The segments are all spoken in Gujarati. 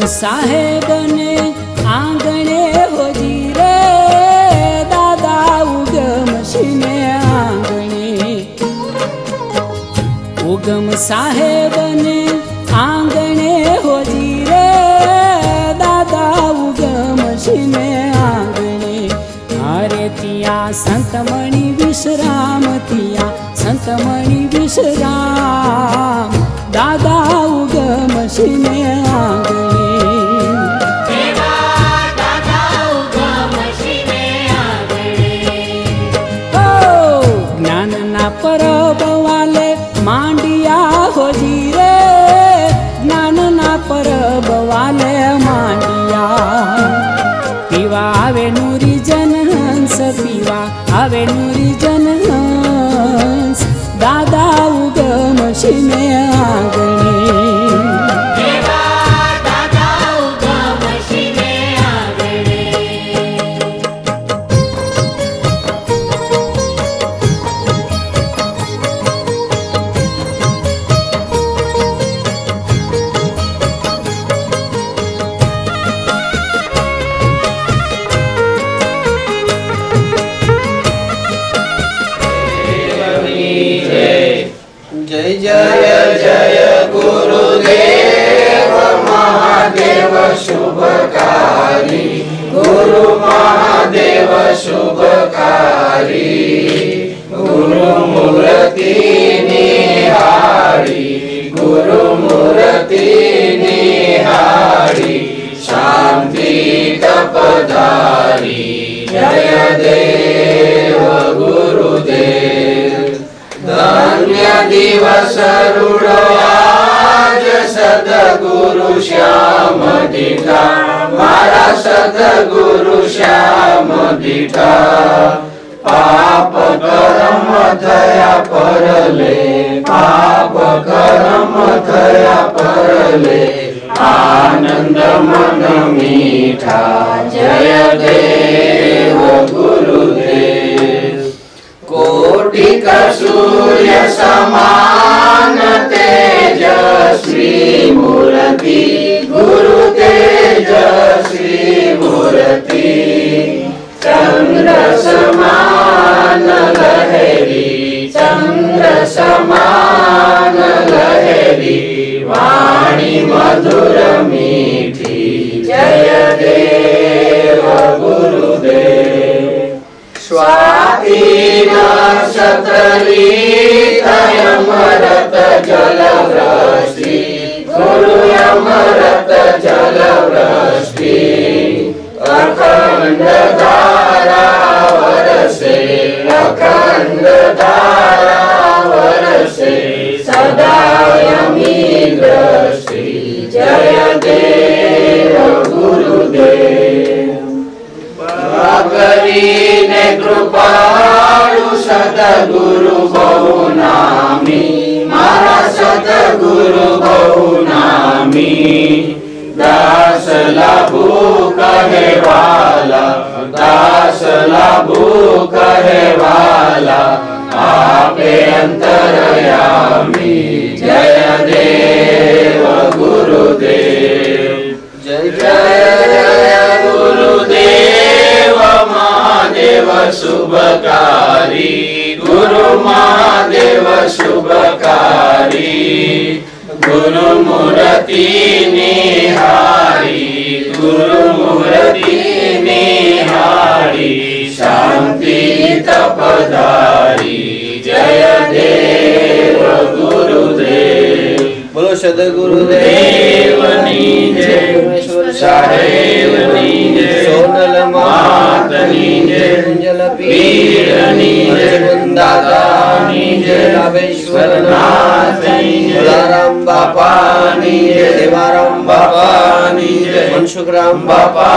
साहेब ने आंगणे होजी रे दादा उगम शिने आंगणे। उगम साहेब ने आंगणे होजी रे दादा उगम शिने आंगणे। अरे तिया संतमणि विश्राम तिया संतमणि विश्राम दादा उगम शिने आंगणे। परब वाले मांडिया होजी रे ज्ञान ना परब वाले मांडिया। पीवा आवे नूरी जन हंस पीवा आवे नूरी जन हंस दादा उगम शिने आंगणे। जय जय जय गुरुदेव महादेव शुभकारी। गुरु महादेव शुभकारी। गुरु मूर्ति निहारी गुरु मूर्ति निहारी शांति तपधारी। जय देव गुरुदेव धन्य दिवस रूढ़ो आज सद्गुरु श्याम दीठा मारा सद्गुरु श्याम दीठा। पाप कर्म थया परले पाप कर्म थया परले आनंद मन मीठा। जय देव गुरुदेव कोटि का सूर्य समान तेजस्वी मूर्ति गुरु तेजस्वी मूर्ति। चंद्र समान लहरी चंद्र समान लहरी वाणी मधुर मीठी। जय देव गुरुदेव स्वाति नक्षत्रमरत जल वृष्टि गुरु अमृत जल वृष्टि। अखंड धारा वर्षे अखंड धारा वर्षे सदा यमी दृष्टि। जय देव गुरुदेव करीने कृपाळु सद्गुरु बहु नामी मारा सद्गुरु बहु नामी। दास लाभू कहे वाला दास लाभू कहे वाला आपे अंतरयामी। जय देव गुरुदेव जय जय गुरुदेव महादेव शुभकारी। गुरु महादेव शुभकारी। गुरु मूर्ति निहारी गुरु मूर्ति निहारी शांति तपधारी। जय देव गुरुदेव बोलो सद्गुरुदेव नी जय साहेब नी जय सोनल मात नी जय जल पीर नी जय दादा नी जय रामेश्वर नाथ नी जय राम बापा नी जय देवाराम बापा नी जय मनसुखराम बापा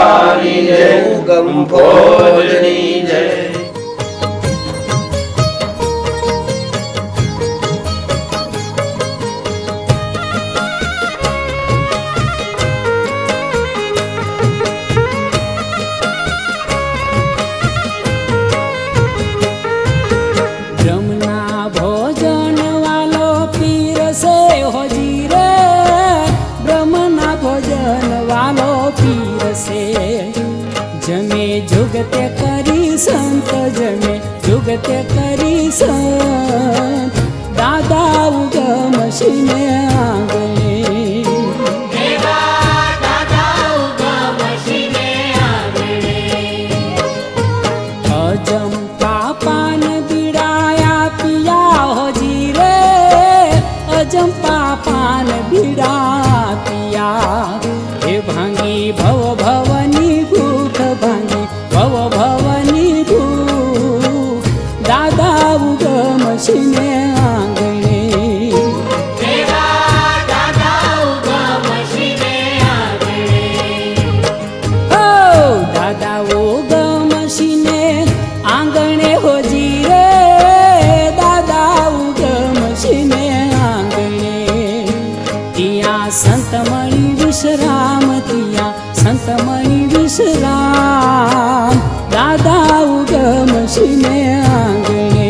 नी जय उगम भोज नी जय। भोजन ભગતે કરી સંત દાદા ઉગમશીને આંગણે અજંપા પાન બીડાયા પિયા હોજી રે અજંપા પાન બીડા પિયા એ ભાંગી ભવ ભવની ભૂખ ભાંગી ભવ ભવની ભૂખ દાદા ઉગમશીને આંગણે દાદા ઉગમશીને આંગણે હોજી રે દાદા ઉગમશીને આંગણે ત્યાં સંતમણી વિશ્રામ ત્યાં સંતમણી વિશ્રામ દાદા ઉગમશીને આંગણે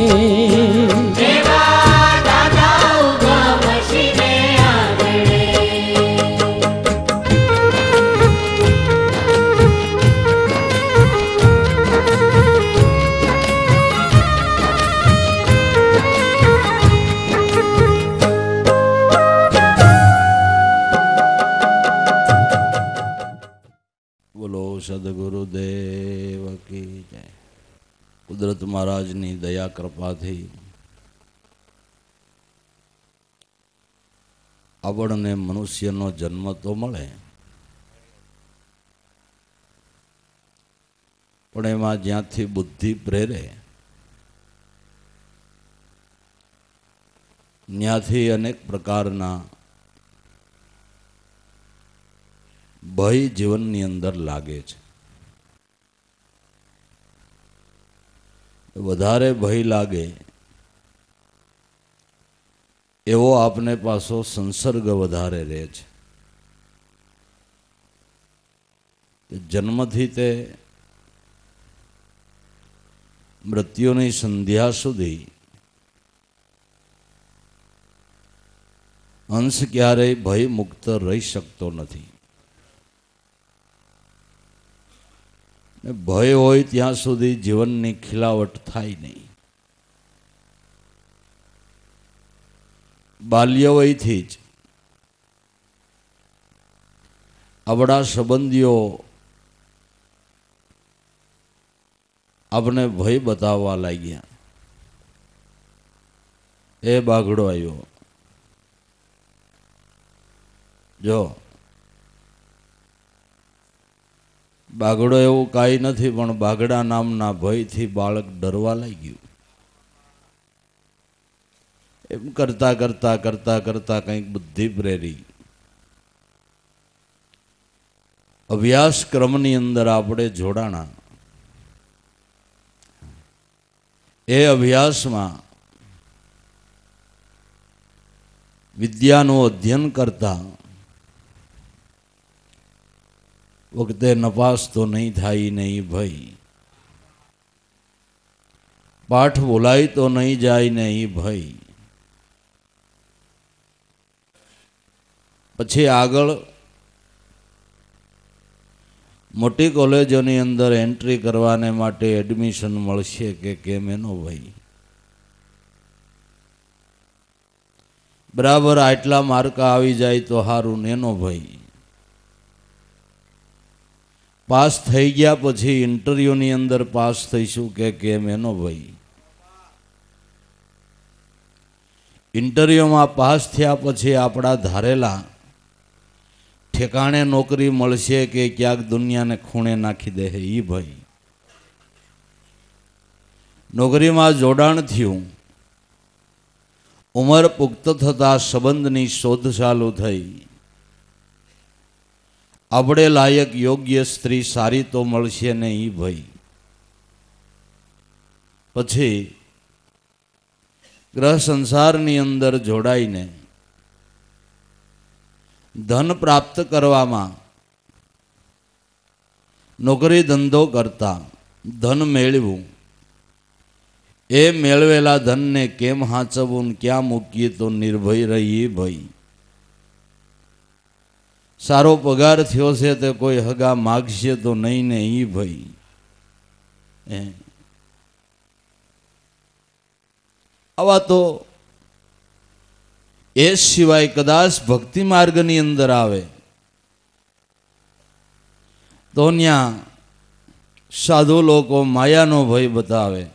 બોલો સદગુરુદેવ કી જય. કુદરત મહારાજની દયા કૃપાથી આપણને મનુષ્યનો જન્મ તો મળે, પણ એમાં જ્યાંથી બુદ્ધિ પ્રેરે ત્યાંથી અનેક પ્રકારના ભય જીવનની અંદર લાગે છે. વધારે ભય લાગે એવો આપને પાછો સંસર્ગ વધારે રહે છે. જન્મથી તે મૃત્યુની સંધ્યા સુધી અંશ ક્યારેય ભય મુક્ત રહી શકતો નથી. ભય હોય ત્યાં સુધી જીવનની ખિલાવટ થાય નહીં. બાલ્ય વયથી જ આપણા સંબંધીઓ આપણે ભય બતાવવા લાગ્યા. એ બાઘડો આવ્યો, જો બાઘડો એવું કાંઈ નથી, પણ બાઘડા નામના ભયથી બાળક ડરવા લાગ્યું. એમ કરતા કરતા કરતા કરતા કંઈક બુદ્ધિ પ્રેરી. અભ્યાસક્રમની અંદર આપણે જોડાણા. એ અભ્યાસમાં વિદ્યાનું અધ્યયન કરતા વખતે નપાસ તો નહીં થાય નહીં ભાઈ, પાઠ બોલાય તો નહીં જાય નહીં ભાઈ. પછી આગળ મોટી કોલેજોની અંદર એન્ટ્રી કરવાને માટે એડમિશન મળશે કે કેમ એનો ભાઈ. બરાબર આટલા માર્ક આવી જાય તો સારું ને એનો ભાઈ. પાસ થઈ ગયા પછી ઇન્ટરવ્યુની અંદર પાસ થઈશું કે કેમ એનો ભાઈ. ઇન્ટરવ્યુમાં પાસ થયા પછી આપણા ધારેલા ઠેકાણે નોકરી મળશે કે ક્યાંક દુનિયાને ખૂણે નાખી દે એ ભાઈ. નોકરીમાં જોડાણ થયું, ઉંમર પુખ્ત થતાં સંબંધની શોધ ચાલુ થઈ. આપણે લાયક યોગ્ય સ્ત્રી સારી તો મળશે ને એ ભાઈ. પછી ગ્રહ સંસારની અંદર જોડાઈને ધન પ્રાપ્ત કરવામાં નોકરી ધંધો કરતા ધન મેળવું, એ મેળવેલા ધનને કેમ હાંચવવું ને ક્યાં મૂકીએ તો નિર્ભય રહીએ ભાઈ. સારો પગાર થયો છે તો કોઈ હગા માગશે તો નહીં ને એ ભાઈ. આવા તો એ સિવાય કદાચ ભક્તિ માર્ગની અંદર આવે તો ત્યાં साधु लोग को माया नो भय बतावे,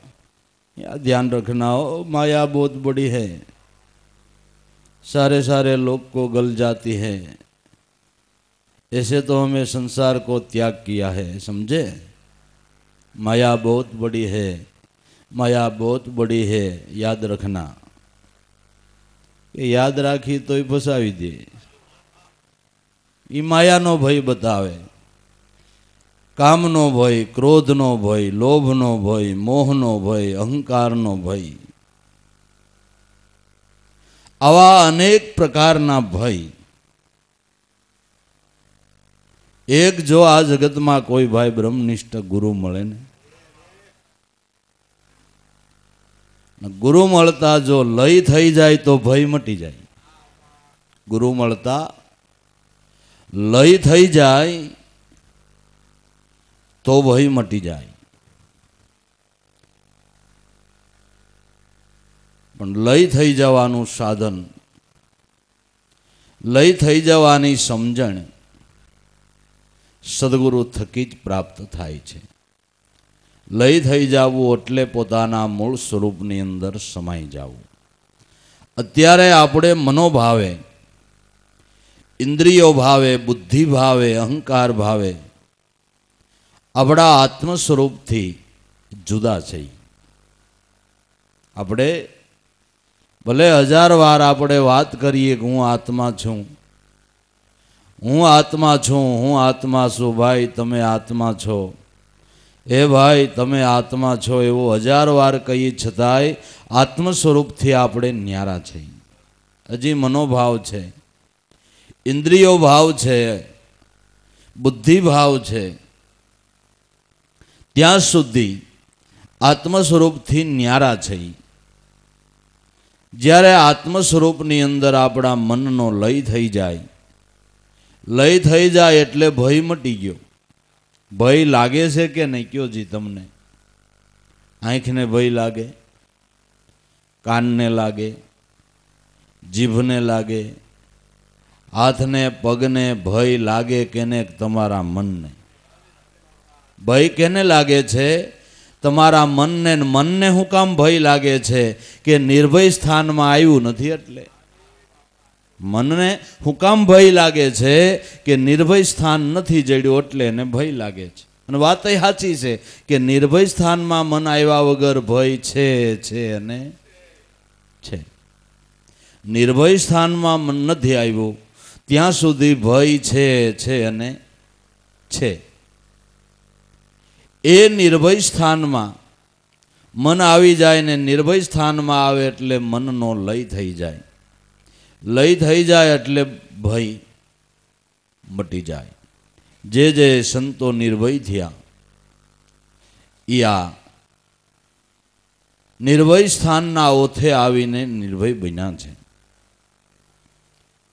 या ध्यान रखना हो माया बहुत बड़ी है, सारे सारे लोग को गल जाती है, ऐसे तो हमें संसार को त्याग किया है, समझे। माया बहुत बड़ी है, माया बहुत बड़ी है, याद रखना। याद राखी तो ही फसावी दे। ई माया नो भय बतावे, कामनो भय, क्रोधनो भय, लोभनो भय, मोहनो भय, अहंकारनो भय, आवा अनेक प्रकारना भय। एक जो आ जगत में कोई भाई ब्रह्मनिष्ठ गुरु मळे ने, गुरु मळता जो लय थई जाए तो भय मटी जाए। गुरु मळता लय थई जाए तो भय मटी जाए। पण लय थई जवानुं साधन, लय थई जवानी समजण सद्गुरु थकी ज प्राप्त थाय छे। लय थई जावुं एटले पोताना मूळ स्वरूपनी अंदर समाई जावुं। अत्यारे आपणे मनोभावे, इंद्रियो भावे, बुद्धि भावे, अहंकार भावे अपना आत्म स्वरूप थी जुदा छे। आपणे भले 1000 वार आपणे वात करीए कि हूँ आत्मा छूँ, हूँ आत्मा छूँ, हूँ आत्मा छूँ, भाई तमे आत्मा छो, ए भाई तमे आत्मा छो, एवो 1000 वार कही छतांय आत्म स्वरूप थी आपणे न्यारा छे। हजी मनोभाव छे, इंद्रियो भाव छे, बुद्धि भाव छे, ત્યાં સુધી આત્મ સ્વરૂપથી ન્યારા છે। જ્યારે આત્મ સ્વરૂપની અંદર આપણા મનનો લય થઈ જાય એટલે ભય મટી ગયો। ભય લાગે છે કે નહીં કયો જી તમને? આંખને ભય લાગે, કાનને લાગે, જીભને લાગે, હાથને પગને ભય લાગે કેને? તમારા મનને भय केने लागे छे? तमारा मन ने हूँ काम भय लागे छे कि निर्भय स्थान में आव्युं नथी एटले। मन ने हूँ काम भय लागे छे कि निर्भय स्थान नथी जड्युं एटले ने भय लागे छे। अने वात ए साची छे कि निर्भय स्थान में मन आव्या वगर भय छे अने छे। निर्भय स्थान में मन नथी आव्युं त्यां सुधी भय छे अने छे। ए निर्भय स्थान में मन आवी जाए ने निर्भय स्थान में आवे एटले मन नो लय थई जाए। लय थई जाए एटले भय मटी जाए। जे जे संतो निर्भय थया या निर्भय स्थान ना ओथे आवीने निर्भय बन्या छे।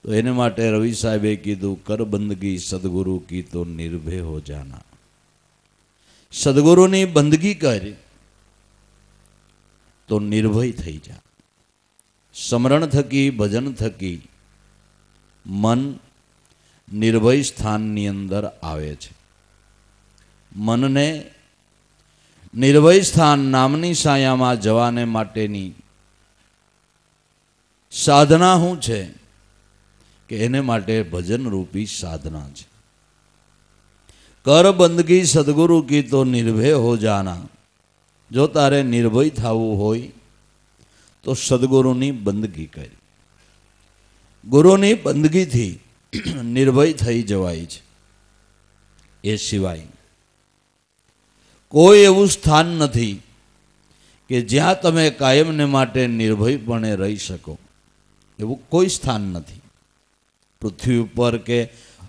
तो एने माटे रवि साहेबे कीधुं, कर बंदगी सदगुरु की तो निर्भय हो जाना। सद्गुरुनी बंदगी कर तो निर्भय थई जा। स्मरण थकी, भजन थकी मन निर्भय स्थान नी अंदर आवे छे। मन ने निर्भय स्थान नामनी साया में जवाने माटेनी साधना हूँ छे कि एने माटे भजन रूपी साधना छे। कर बंदगी सदगुरु की तो निर्भय हो जाना। जो तारे निर्भय थावुं होय तो सदगुरुनी बंदगी कर। गुरुनी बंदगी थी निर्भय थई जवाय छे। ए सिवाय कोई एवं स्थान नथी कि ज्यां तमे कायमने माटे निर्भयपणे रही सको। एवं कोई स्थान नथी पृथ्वी पर के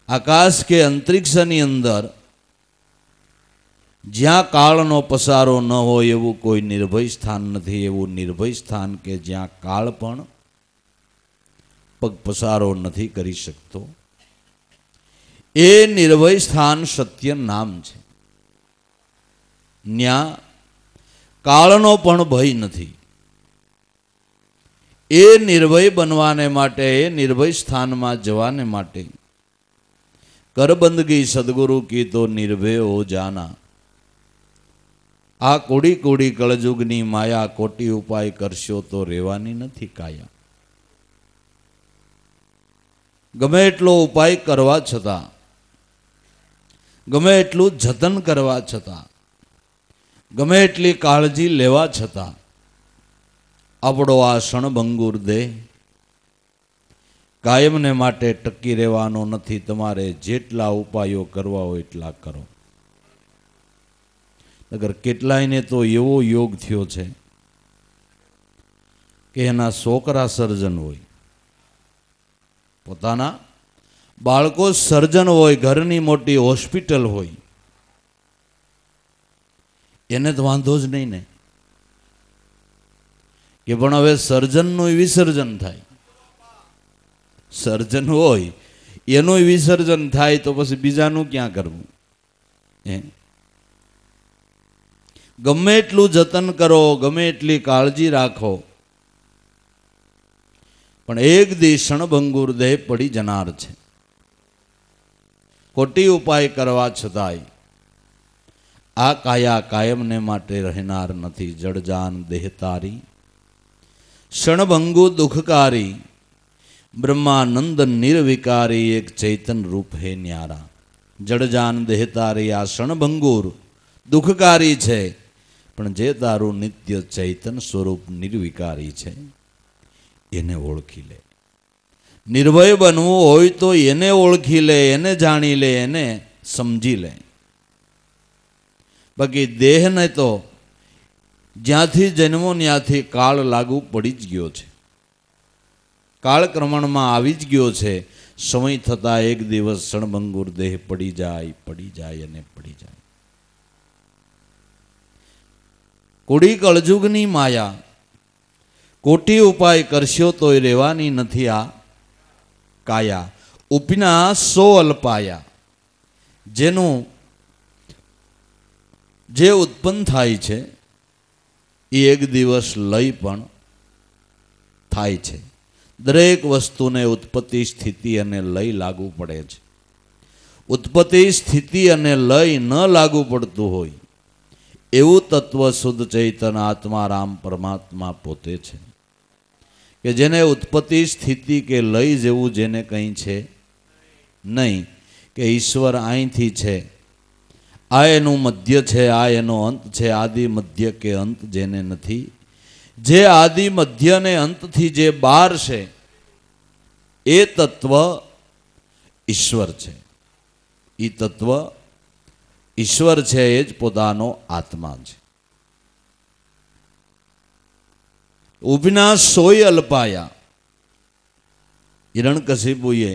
आकाश के अंतरिक्षनी अंदर ज्यां काळनो पसारो न हो एवं कोई निर्भय स्थान नथी। एवं निर्भय स्थान के ज्यां काळ पण पग पसारो नथी करी शकतो। ए निर्भय स्थान सत्य नाम छे। न्या काळनो पण भय नथी। એ નિર્ભય બનવાને માટે, એ નિર્ભય સ્થાનમાં જવાને માટે કર બંદગી સદગુરુ કી તો નિર્ભય હો જાના. આ કોડી કોડી કળજુગની માયા, કોટી ઉપાય કરશો તો રહેવાની નથી કાયા. ગમે એટલો ઉપાય કરવા છતાં, ગમે એટલું જતન કરવા છતાં, ગમે એટલી કાળજી લેવા છતાં આપણો આ ક્ષણભંગુર દેહ કાયમને માટે ટકી રહેવાનો નથી. તમારે જેટલા ઉપાયો કરવા હોય એટલા કરો. અગર કેટલાયને તો એવો યોગ થયો છે કે એના છોકરા સર્જન હોય, પોતાના બાળકો સર્જન હોય, ઘરની મોટી હોસ્પિટલ હોય, એને તો વાંધો જ નહીં ને કે પણ હવે સર્જનનું વિસર્જન થાય. સર્જન હોય એનું વિસર્જન થાય તો પછી બીજાનું ક્યાં કરવું? ગમે એટલું જતન કરો, ગમે એટલી કાળજી રાખો, પણ એક દી ક્ષણભંગુર દેહ પડી જનાર છે. કોટી ઉપાય કરવા છતાંય આ કાયા કાયમને માટે રહેનાર નથી. જડજાન દેહ તારી ક્ષણભંગુ દુઃખકારી, બ્રહ્માનંદ નિર્વિકારી, એક ચૈતન રૂપ હે ન્યારા. જડજાન દેહ તારી આ ક્ષણભંગુર દુઃખકારી છે, પણ જે તારું નિત્ય ચૈતન સ્વરૂપ નિર્વિકારી છે એને ઓળખી લે. નિર્ભય બનવું હોય તો એને ઓળખી લે, એને જાણી લે, એને સમજી લે. બાકી દેહને તો જ્યાંથી જન્મો ત્યાંથી કાળ લાગુ પડી જ ગયો છે, કાળક્રમણમાં આવી જ ગયો છે. સમય થતાં એક દિવસ ક્ષણભંગુર દેહ પડી જાય, પડી જાય અને પડી જાય. કોડી કળજુગની માયા, કોટી ઉપાય કરશો તોય રહેવાની નથી આ કાયા. ઉપના સો અલ્પાયા, જેનું જે ઉત્પન્ન થાય છે એ એક દિવસ લય પણ થાય છે. દરેક વસ્તુને ઉત્પત્તિ, સ્થિતિ અને લય લાગુ પડે છે. ઉત્પત્તિ, સ્થિતિ અને લય ન લાગુ પડતું હોય એવું તત્વ શુદ્ધ ચૈતન આત્મા રામ પરમાત્મા પોતે છે, કે જેને ઉત્પત્તિ, સ્થિતિ કે લય જેવું જેને કંઈ છે નહીં, કે ઈશ્વર અહીંથી છે, આ એનું મધ્ય છે, આ એનો અંત છે. આદિ મધ્ય કે અંત જેને નથી, જે આદિ મધ્ય ને અંતથી જે બહાર છે એ તત્વ ઈશ્વર છે. એ તત્વ ઈશ્વર છે, એ જ પોતાનો આત્મા છે. ઉપના સોય અલ્પાયા, હિરણ્યકશિપુએ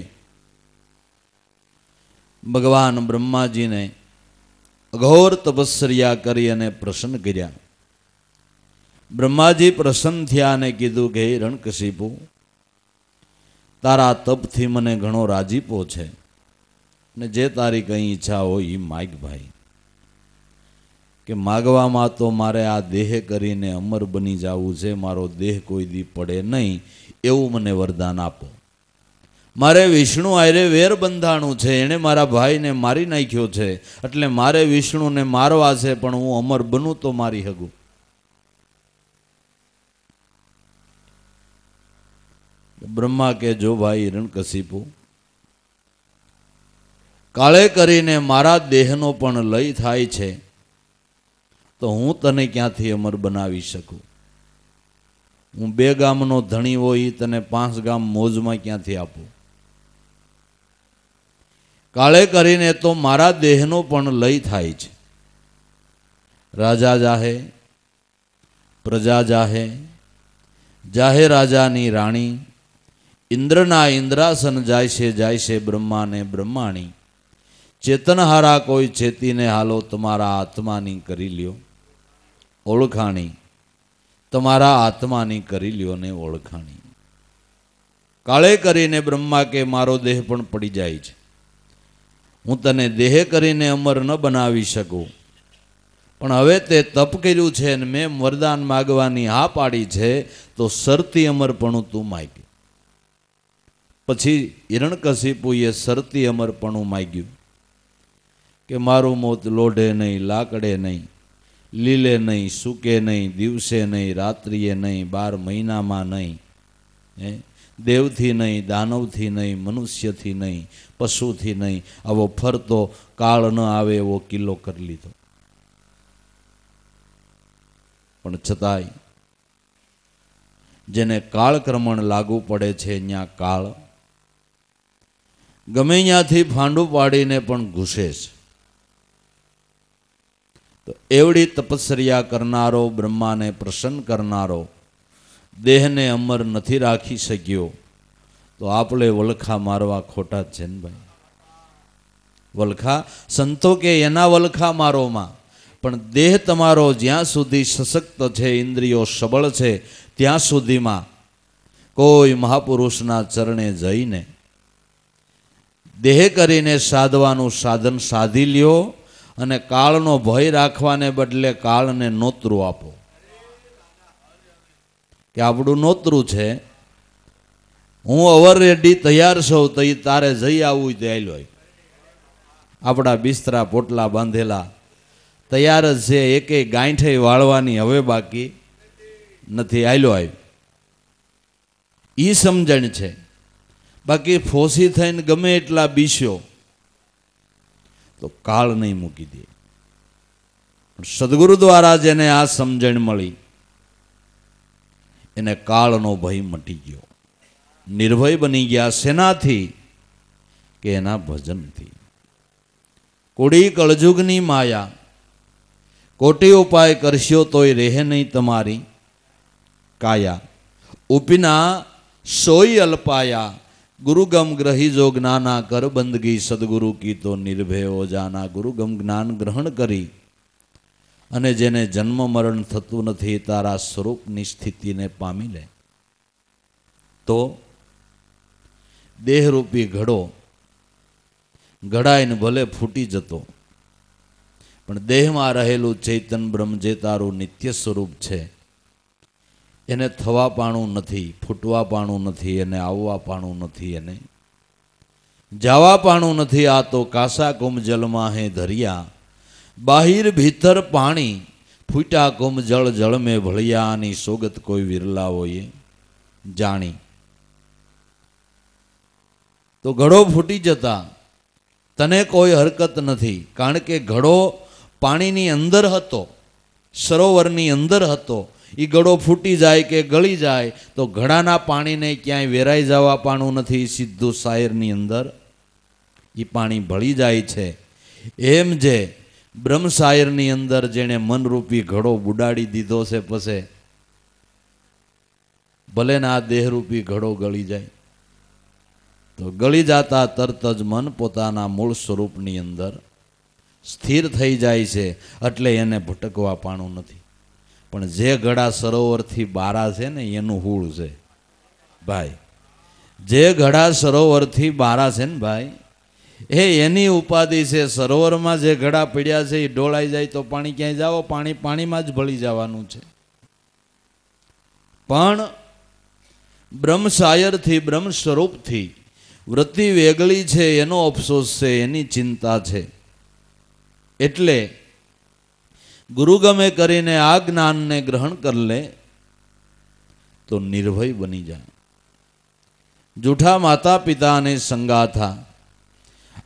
ભગવાન બ્રહ્માજીને અઘોર તપસ્યા કરી અને પ્રસન્ન કર્યા. બ્રહ્માજી પ્રસન્ન થયા અને કીધું કે હિરણ્યકશિપુ, તારા તપથી મને ઘણો રાજીપો છે, ને જે તારી કંઈ ઈચ્છા હોય એ માગ ભાઈ. કે માગવામાં તો મારે આ દેહ કરીને અમર બની જવું છે, મારો દેહ કોઈ દી પડે નહીં એવું મને વરદાન આપો. મારે વિષ્ણુ આયરે વેર બંધાણું છે, એણે મારા ભાઈને મારી નાખ્યો છે, એટલે મારે વિષ્ણુને મારવા છે, પણ હું અમર બનું તો મારી હગું. બ્રહ્મા કે જો ભાઈ હિરણ્યકશિપુ, કાળે કરીને મારા દેહનો પણ લય થાય છે, તો હું તને ક્યાંથી અમર બનાવી શકું? હું 2 ગામનો ધણી હોય તને 5 ગામ મોજમાં ક્યાંથી આપું? કાળે કરીને તો મારા દેહનો પણ લય થાય છે. રાજા જાહે, પ્રજા જાહે, જાહે રાજાની રાણી, ઇન્દ્રના ઇન્દ્રાસન જાય છે બ્રહ્માને બ્રહ્માણી. ચેતનહારા કોઈ ચેતીને હાલો, તમારા આત્માની કરી લ્યો ઓળખાણી, તમારા આત્માની કરી લ્યો ને ઓળખાણી. કાળે કરીને બ્રહ્મા કે મારો દેહ પણ પડી જાય છે, હું તને દેહ કરીને અમર ન બનાવી શકું, પણ હવે તે તપ કર્યું છે અને મેં વરદાન માગવાની હા પાડી છે, તો શરતી અમરપણું તું માગ. પછી હિરણ્યકશિપુએ શરતી અમરપણું માગ્યું કે મારું મોત લોઢે નહીં, લાકડે નહીં, લીલે નહીં, સૂકે નહીં, દિવસે નહીં, રાત્રિએ નહીં, 12 મહિનામાં નહીં, દેવથી નહીં, દાનવથી નહીં, મનુષ્યથી નહીં, પશુથી નહીં, આવો ફરતો કાળ ન આવે એવો કિલ્લો કરી લીધો. પણ છતાંય જેને કાળક્રમણ લાગુ પડે છે ત્યાં કાળ ગમે ત્યાંથી ફાંડું પાડીને પણ ઘૂસે છે. તો એવડી તપસ્યા કરનારો, બ્રહ્માને પ્રસન્ન કરનારો દેહને અમર નથી રાખી શક્યો, તો આપણે વલખા મારવા ખોટા જ છે ને ભાઈ. વલખા સંતો કે એના વલખા મારોમાં, પણ દેહ તમારો જ્યાં સુધી સશક્ત છે, ઇન્દ્રિયો સબળ છે, ત્યાં સુધીમાં કોઈ મહાપુરુષના ચરણે જઈને દેહ કરીને સાધવાનું સાધન સાધી લ્યો અને કાળનો ભય રાખવાને બદલે કાળને નોતરું આપો કે આપણું નોતરું છે, હું અવર રેડી તૈયાર છું, તો તારે જઈ આવવું તો આયલો. આપણા બિસ્તરા પોટલા બાંધેલા તૈયાર જ છે, એકે ગાંઠે વાળવાની હવે બાકી નથી, આયલો આવ્યો. ઈ સમજણ છે. બાકી ફોસી થઈને ગમે એટલા બીસ્યો તો કાળ નહીં મૂકી દે. સદગુરુ દ્વારા જેને આ સમજણ મળી એને કાળનો ભય મટી ગયો, નિર્ભય બની ગયા. શેનાથી? કે એના ભજનથી. કોડી કળજુગની માયા, કોટી ઉપાય કરશો તોય રહે નહીં તમારી કાયા. ઉપીના સોઈ અલ્પાયા, ગુરુગમ ગ્રહી જો જ્ઞાના, કર બંદગી સદગુરુ કી તો નિર્ભય હો જાના. ગુરુગમ જ્ઞાન ગ્રહણ કરી અને જેને જન્મ મરણ થતું નથી, તારા સ્વરૂપની સ્થિતિને પામી લે, તો દેહરૂપી ઘડો ઘડાઈને ભલે ફૂટી જતો, પણ દેહમાં રહેલું ચૈતન બ્રહ્મ જે તારું નિત્ય સ્વરૂપ છે, એને થવા પાણું નથી, ફૂટવા પાણું નથી, એને આવવા પાણું નથી, એને જવા પાણું નથી. આ તો કાસા કુમ જલમાં હે ધરિયા, બાહિર ભીતર પાણી, ફૂટા કુમ જળ જળ મેં ભળિયા. આની સોગત કોઈ વિરલા હોય જાણી. તો ઘડો ફૂટી જતા તને કોઈ હરકત નથી, કારણ કે ઘડો પાણીની અંદર હતો, સરોવરની અંદર હતો. એ ઘડો ફૂટી જાય કે ગળી જાય તો ઘડાના પાણીને ક્યાંય વેરાઈ જવા પાણું નથી, સીધું શાયરની અંદર એ પાણી ભળી જાય છે. એમ જે બ્રહ્મ શાયરની અંદર જેણે મનરૂપી ઘડો બુડાડી દીધો છે, પછી ભલે ને આ દેહરૂપી ઘડો ગળી જાય, તો ગળી જતા તરત જ મન પોતાના મૂળ સ્વરૂપની અંદર સ્થિર થઈ જાય છે, એટલે એને ભટકવા પાણું નથી. પણ જે ઘડા સરોવરથી બારા છે ને એનું હૂળ છે ભાઈ, જે ઘડા સરોવરથી બારા છે ને ભાઈ, એ એની ઉપાધિ છે. સરોવરમાં જે ઘડા પડ્યા છે એ ઢોળાઈ જાય તો પાણી ક્યાંય જાઓ, પાણી પાણીમાં જ ભળી જવાનું છે. પણ બ્રહ્મ શાયરથી, બ્રહ્મ સ્વરૂપથી વૃત્તિ વેગળી છે, એનો અફસોસ છે, એની ચિંતા છે. એટલે ગુરુગમે કરીને આ જ્ઞાનને ગ્રહણ કરી લે તો નિર્ભય બની જાય. જૂઠા માતા પિતાને સંગાથા,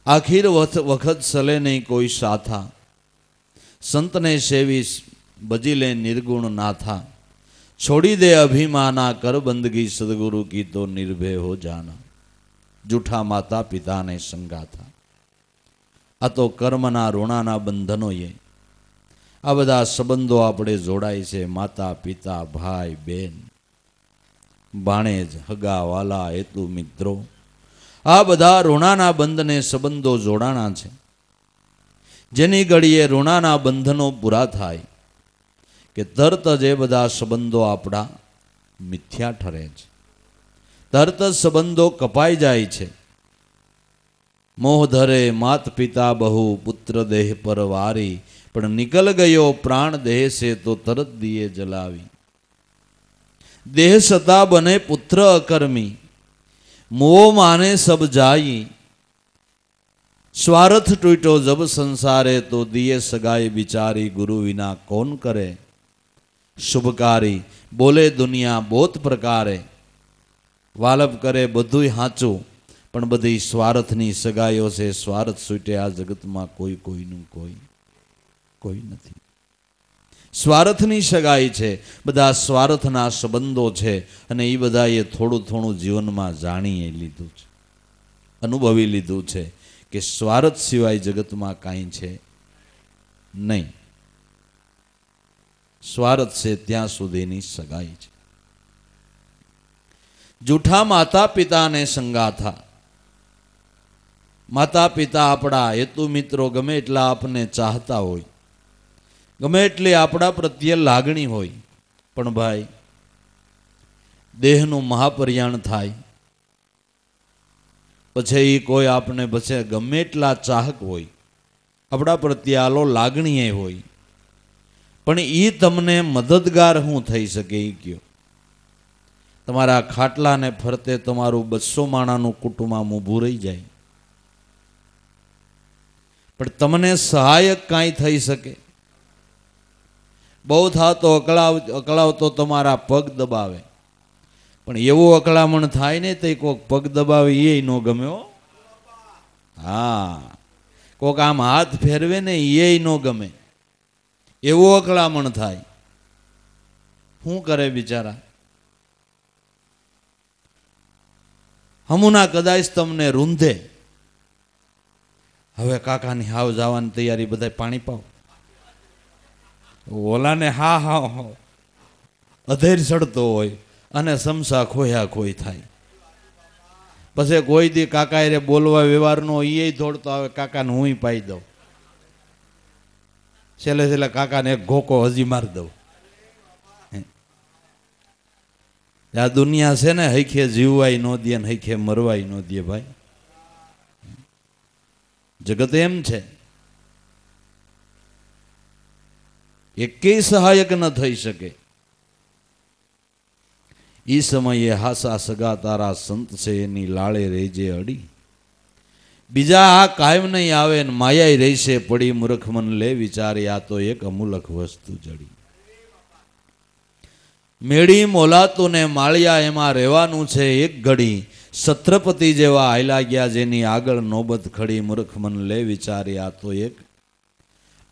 આખીર વખત સલે નહીં કોઈ સાથા. સંતને સેવી ભજી લે નિર્ગુણ નાથા. છોડી દે અભિમાના, કર બંદગી સદગુરુ કી તો નિર્ભય હો જાના. જૂઠા માતા પિતાને સંગાથા, આ તો કર્મના ઋણાના બંધનોએ આ બધા સંબંધો આપણે જોડાય છે. માતા પિતા, ભાઈ બહેન, ભાણેજ, હગા વાલા, હેતુ મિત્રો, આ બધા ઋણાના બંધને સંબંધો જોડાણા છે. જેની ઘડીએ ઋણાના બંધનો પૂરા થાય કે તરત જ એ બધા સંબંધો આપણા મિથ્યા ઠરે છે, તરત જ સંબંધો કપાઈ જાય છે. મોહ ધરે માત પિતા બહુ, પુત્ર દેહ પર વારી, પણ નિકલ ગયો પ્રાણ દેહ से तो तरत दिए जलावी। देह सता बने पुत्र अकर्मी, मोह माने सब जाई। स्वार्थ टूटो जब संसारे, तो दिए सगाई बिचारी। गुरु विना कौन करे शुभकारी, बोले दुनिया बहुत प्रकारे। वालभ करे બધું હાચું, પણ બધી સ્વાર્થની સગાઈઓ છે। સ્વાર્થ છૂટે આ જગતમાં કોઈ કોઈનું કોઈ નથી। સ્વાર્થની સગાઈ છે, બધા સ્વાર્થના સંબંધો છે, અને એ બધાએ થોડું થોડું જીવનમાં જાણી લીધું છે, અનુભવી લીધું છે કે સ્વાર્થ સિવાય જગતમાં કાંઈ છે નહીં। સ્વાર્થ છે ત્યાં સુધીની સગાઈ છે। જૂઠા માતા પિતાને સંગા થા। માતા પિતા આપણા હેતુ મિત્રો ગમે એટલા આપને ચાહતા હોય, ગમે એટલી આપણા પ્રત્યે લાગણી હોય, પણ ભાઈ દેહનું મહાપર્યાણ થાય પછી એ કોઈ આપને પછી ગમે એટલા ચાહક હોય, આપણા પ્રત્યે આલો લાગણી હોય, પણ એ તમને મદદગાર શું થઈ શકે એ કયો? તમારા ખાટલાને ફરતે તમારું 200 માણાનું કુટુંબ આમ ઊભું રહી જાય, પણ તમને સહાયક કાંઈ થઈ શકે? બહુ થાતો અકળાવતો તમારા પગ દબાવે, પણ એવું અકળામણ થાય ને તો કોઈક પગ દબાવે એ ન ગમ્યો। હા, કોઈક આમ હાથ ફેરવે ને એ ન ગમે, એવું અકળામણ થાય। શું કરે બિચારા? હમુના કદાચ તમને રૂંધે, હવે કાકાની હાવ જવાની તૈયારી, બધા પાણી પાવ। ઓલાને હા હા અધેર ચડતો હોય અને સમસા ખોયા ખોઈ થાય, પછી કોઈ દી કાકા રે બોલવા વ્યવહારનો એ દોડતો આવે, કાકાને હું પાઈ દઉં, છેલ્લે છેલ્લે કાકાને એક ઘોકો હજી મારી દઉં। આ દુનિયા છે ને, હૈખે જીવવાય ન દે ને હૈખે મરવાય ન દે ભાઈ। જગત એમ છે, એકેય સહાયક ન થઈ શકે। એ સમયે હાસા સગા તારા સંત છે, એની લાળે રેજે અડી। બીજા આ કાયમ નહીં આવે ને માયાઈ રહેશે પડી। મૂર્ખ મન લે વિચારી, આ તો એક અમૂલક વસ્તુ જડી। મેળી મોલાતું ને માળિયા એમાં રહેવાનું છે એક ઘડી। છત્રપતિ જેવા હાલ્યા ગયા જેની આગળ નોબત ખડી। મૂર્ખ મન લે વિચારી, આ તો એક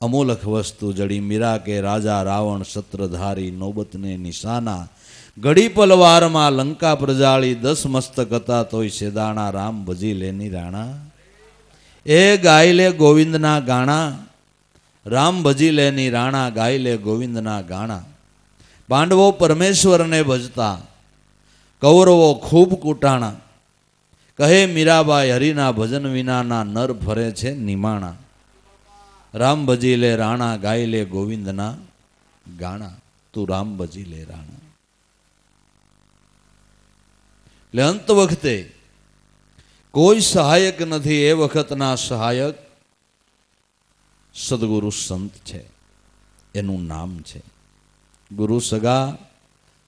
અમૂલક વસ્તુ જડી। મીરા કે રાજા રાવણ છત્રધારી, નોબતને નિશાના। ઘડી પલવારમાં લંકા પ્રજાળી, 10 મસ્તક હતા તોય સેદાણા। રામ ભજી લેની રાણા, એ ગાય લે ગોવિંદના ગાણા। રામ ભજી લેની રાણા, ગાય લે ગોવિંદના ગાણા। પાંડવો પરમેશ્વરને ભજતા, કૌરવો ખૂબ કુટાણા। કહે મીરાબાઈ, હરિના ભજન વિનાના નર ફરે છે નિમાણા। રામ ભજી લે રાણા, ગાય લે ગોવિંદના ગાણા। તું રામ ભજી લે રાણા। એટલે અંત વખતે કોઈ સહાયક નથી, એ વખતના સહાયક સદગુરુ સંત છે, એનું નામ છે ગુરુ સગા,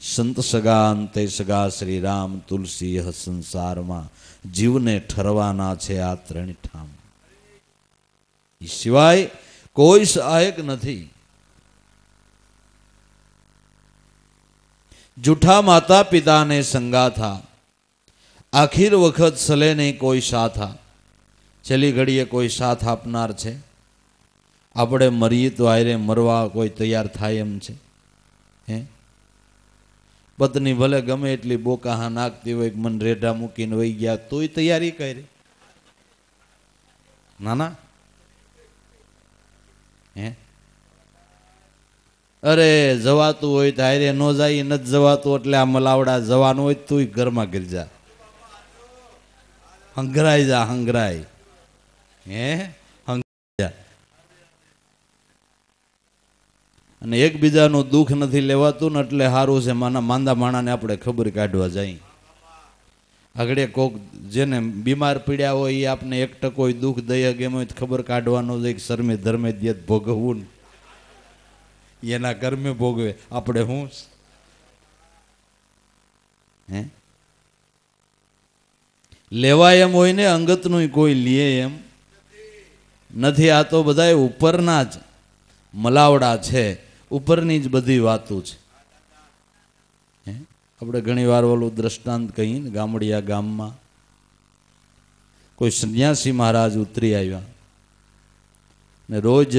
સંત સગા, અંતે સગા। શ્રી રામ તુલસી સંસારમાં જીવને ઠરવાના છે આ 3 ઠામ। એ સિવાય કોઈ સહાયક નથી। જૂઠા માતા પિતાને સંગા થા, આખીર વખત સલે નહીં કોઈ સાથા। છેલ્લી ઘડીએ કોઈ સાથ આપનાર છે? આપણે મરીએ તો આયરે મરવા કોઈ તૈયાર થાય એમ છે? હે, પત્ની ભલે ગમે એટલી બોકાહા નાખતી હોય, મન રેઢા મૂકીને વહી ગયા, તોય તૈયારી કરી? ના ના, હે, અરે જવાતું હોય તો હારે ન જાય, નથી જવાતું એટલે આ મલાવડા જવાનું હોય તું ઘરમાં ઘર જા, હંગરાઈ જા, હંગરાઈ, હે હંગરાઈ જા। અને એકબીજાનું દુઃખ નથી લેવાતું ને એટલે સારું છે। માંદા માણાને આપણે ખબર કાઢવા જાય, આગળ કોક જેને બીમાર પીડ્યા હોય એ આપણે 1% દુઃખ દયા ગેમ હોય ખબર કાઢવાનો જ, એક શરમે ધર્મે દિયત ભોગવવું ને એના કર્મે ભોગવે, આપણે હું હે લેવાય એમ હોય ને અંગતનું કોઈ લે એમ નથી. આ તો બધા ઉપરના જ મલાવડા છે, ઉપરની જ બધી વાતો છે. આપણે ઘણી વાર ઓલું દ્રષ્ટાંત કહીએ ને, ગામડિયા ગામમાં કોઈ સંન્યાસી મહારાજ ઉતરી આવ્યા ને રોજ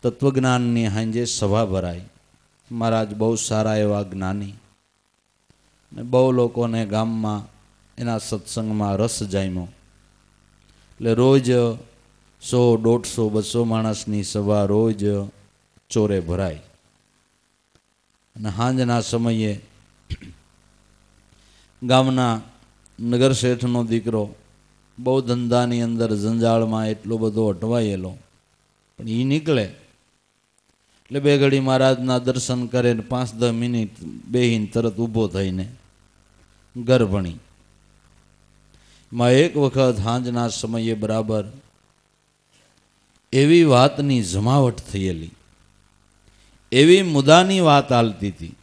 તત્વજ્ઞાનની હાંજે સભા ભરાય. મહારાજ બહુ સારા એવા જ્ઞાની ને બહુ લોકોને ગામમાં એના સત્સંગમાં રસ જામ્યો. એટલે રોજ 100, 150, 200 માણસની સભા રોજ ચોરે ભરાય. અને સાંજના સમયે ગામના નગર શેઠનો દીકરો બહુ ધંધાની અંદર જંજાળમાં એટલો બધો અટવાયેલો, પણ એ નીકળે એટલે 2 ઘડી મહારાજના દર્શન કરે ને 5-10 મિનિટ બેહીને તરત ઊભો થઈને ઘર ભણી. માં એક વખત સાંજના સમયે બરાબર એવી વાતની જમાવટ થયેલી, એવી મુદ્દાની વાત હાલતી હતી.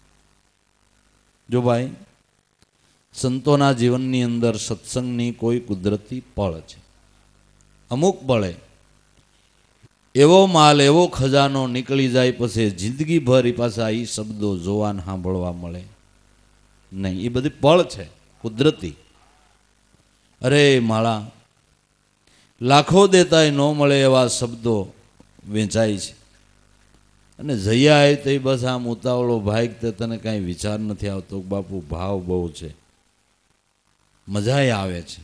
જો ભાઈ, સંતોના જીવનની અંદર સત્સંગની કોઈ કુદરતી પળ છે. અમુક પળે એવો માલ, એવો ખજાનો નીકળી જાય, પછી જિંદગીભર પાછા એ શબ્દો જોવા ને સાંભળવા મળે નહીં. એ બધી પળ છે કુદરતી. અરે માળા, લાખો દેતાય ન મળે એવા શબ્દો વેચાય છે. અને જયા આવે તો બસ આમ ઉતાવળો ભાઈ, તે તને કાંઈ વિચાર નથી આવતો. બાપુ ભાવ બહુ છે, મજાય આવે છે.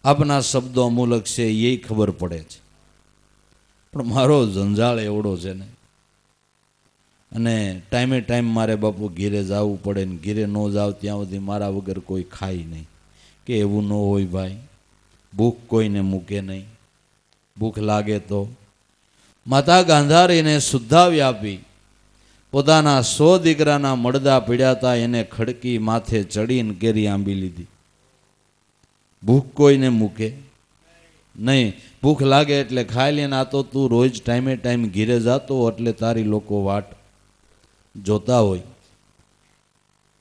આપના શબ્દો અમૂલક છે એ ખબર પડે છે, પણ મારો જંજાળ એવડો છે ને, અને ટાઈમે ટાઈમ મારે બાપુ ઘીરે જવું પડે ને ઘીરે ન જાવ ત્યાં સુધી મારા વગર કોઈ ખાય નહીં. કે એવું ન હોય ભાઈ, ભૂખ કોઈને મૂકે નહીં. ભૂખ લાગે તો માતા ગાંધારીને શુદ્ધા વ્યાપી પોતાના 100 દીકરાના મળદા પીડ્યા હતા, એને ખડકી માથે ચડીને કેરી આંબી લીધી. ભૂખ કોઈને મૂકે નહીં. ભૂખ લાગે એટલે ખાઈ લે. આ તો તું રોજ ટાઈમે ટાઈમ ઘીરે જાતો એટલે તારી લોકો વાટ જોતા હોય,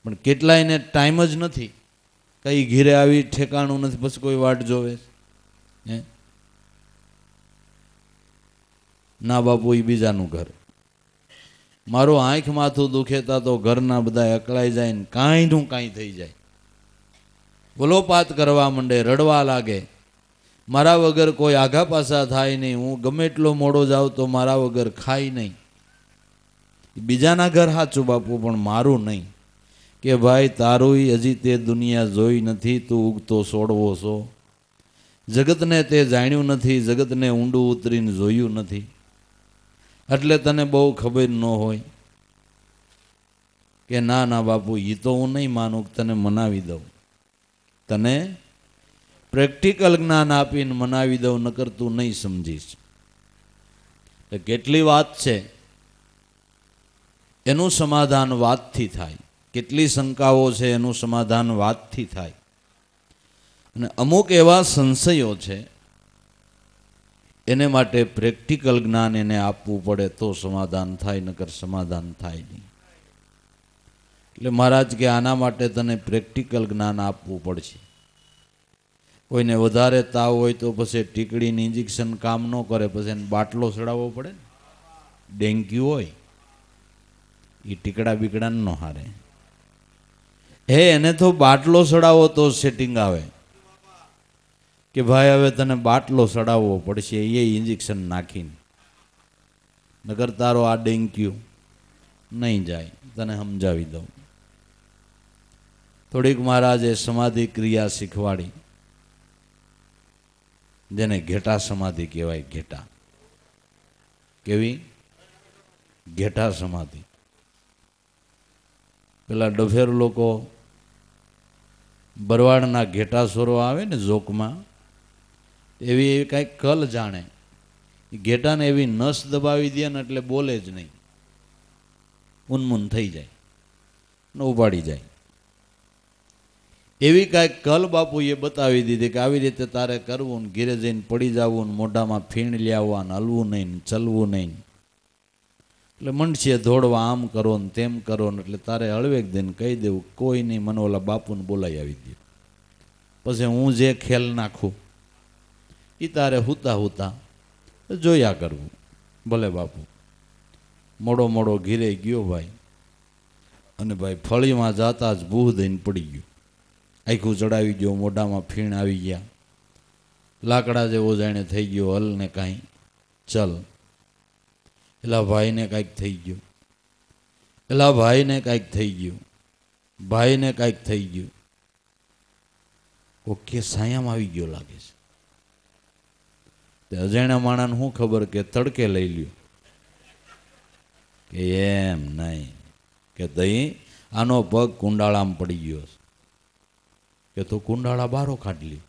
પણ કેટલાયને ટાઈમ જ નથી. કઈ ઘીરે આવી ઠેકાણું નથી, પછી કોઈ વાટ જોવે હે? ના બાપુ, એ બીજાનું ઘર. મારો આંખ માથું દુખેતા તો ઘરના બધા અકળાઈ જાય ને કાંઈનું કાંઈ થઈ જાય, વલોપાત કરવા માંડે, રડવા લાગે. મારા વગર કોઈ આઘા પાછા થાય નહીં. હું ગમે એટલો મોડો જાઉં તો મારા વગર ખાય નહીં. બીજાના ઘર સાચું બાપુ, પણ મારું નહીં. કે ભાઈ, તારું હજી તે દુનિયા જોઈ નથી, તું ઉગતો સોડવો છો. જગતને તે જાણ્યું નથી, જગતને ઊંડું ઉતરીને જોયું નથી, એટલે તને બહુ ખબર ન હોય. કે ના ના બાપુ, એ તો હું નહીં માનું, તને મનાવી દઉં, તને પ્રેક્ટિકલ જ્ઞાન આપીને મનાવી દઉં, નકર તું નહીં સમજીશ. કેટલી વાત છે એનું સમાધાન વાતથી થાય, કેટલી શંકાઓ છે એનું સમાધાન વાતથી થાય. અને અમુક એવા સંશયો છે એને માટે પ્રેક્ટિકલ જ્ઞાન એને આપવું પડે તો સમાધાન થાય, નકર સમાધાન થાય નહીં. એટલે મહારાજ કે આના માટે તને પ્રેક્ટિકલ જ્ઞાન આપવું પડશે. કોઈને વધારે તાવ હોય તો પછી ટીકડીની ઇન્જેક્શન કામ ન કરે, પછી એને બાટલો ચડાવવો પડે. ડેન્ગ્યુ હોય એ ટીકડા બીકડા ન હારે. હે, એને તો બાટલો ચડાવો તો સેટિંગ આવે. કે ભાઈ હવે તને બાટલો ચડાવવો પડશે એ ઇન્જેક્શન નાખીને, નકર તારો આ ડેન્ગ્યુ નહીં જાય. તને સમજાવી દઉં. થોડીક મહારાજે સમાધિ ક્રિયા શીખવાડી, જેને ઘેટા સમાધિ કહેવાય. ઘેટા કેવી? ઘેટા સમાધિ. પેલા ડફેર લોકો બરવાડના ઘેટા સોરો આવે ને જોકમાં, એવી કાંઈક કલ જાણે. ઘેટાને એવી નસ દબાવી દે ને એટલે બોલે જ નહીં, ઉન્મૂન થઈ જાય ને ઉપાડી જાય. એવી કાંઈક કલ બાપુએ બતાવી દીધી કે આવી રીતે તારે કરવું ને ઘીરે જઈને પડી જવું ને મોઢામાં ફીણ લાવવા ને હલવું નહીં ને ચલવું નહીં. એટલે મંડશે દોડવા, આમ કરો ને તેમ કરો ને, એટલે તારે હળવેક દઈને કહી દેવું કોઈ નહીં, મને ઓલા બાપુને બોલાવી આવી દે, પછી હું જે ખેલ નાખું એ તારે હુતા હુતા જોયા કરવું. ભલે બાપુ. મોડો મોડો ઘીરે ગયો ભાઈ, અને ભાઈ ફળીમાં જાતા જ બૂહ દઈને પડી ગયું, આખું ચડાવી ગયો, મોઢામાં ફીણ આવી ગયા, લાકડા જેવો જાણે થઈ ગયો, હલ ને કાંઈ ચલ. એલા ભાઈને કાંઈક થઈ ગયું, એલા ભાઈને કાંઈક થઈ ગયું, ભાઈને કાંઈક થઈ ગયું. ઓકે સાયામાં આવી ગયો લાગે છે. તે અજાણ્યા માણાને શું ખબર કે તડકે લઈ લ્યો, કે એમ નહીં, કે દહીં આનો પગ કુંડાળામાં પડી ગયો કે તો કુંડાળા બારો કાઢ લ્યો.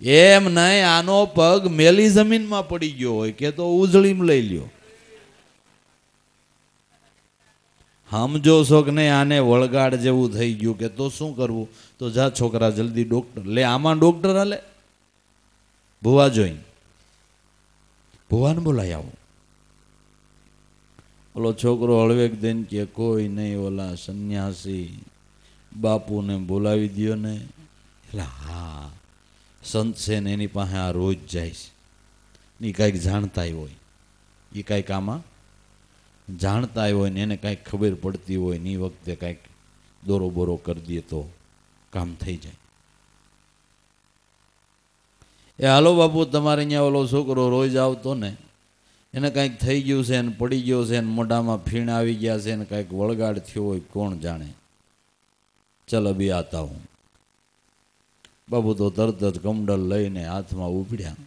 એમ નહીં, આનો પગ મેલી જમીનમાં પડી ગયો હોય કે તો ઉજળીમાં લઈ લ્યો. સમજો છો કે નહીં? આને વળગાડ જેવું થઈ ગયું કે તો શું કરવું? તો જા છોકરા જલ્દી ડોક્ટર લે. આમાં ડોક્ટર હાલે? ભુવા જોઈને ભુવાને બોલાય આવો. ઓલો છોકરો હળવેક દઈને કે કોઈ નહીં, ઓલા સંન્યાસી બાપુને બોલાવી દો ને. એટલે હા, સંત છે ને એની પાસે આ રોજ જાય છે, એ કાંઈક જાણતા હોય, એ કાંઈક આમાં જાણતા હોય ને એને કાંઈક ખબર પડતી હોય ને એ વખતે કાંઈક દોરો બોરો કરી દે તો કામ થઈ જાય. એ હાલો બાપુ, તમારે અહીંયા ઓલો છોકરો રોજ આવતો ને, એને કાંઈક થઈ ગયું છે ને પડી ગયો છે ને મોઢામાં ફીણ આવી ગયા છે ને કાંઈક વળગાડ થયો હોય, કોણ જાણે. ચલ અભી આતા હું. બાપુ તો તરત જ કમંડલ લઈને હાથમાં ઉપડ્યા,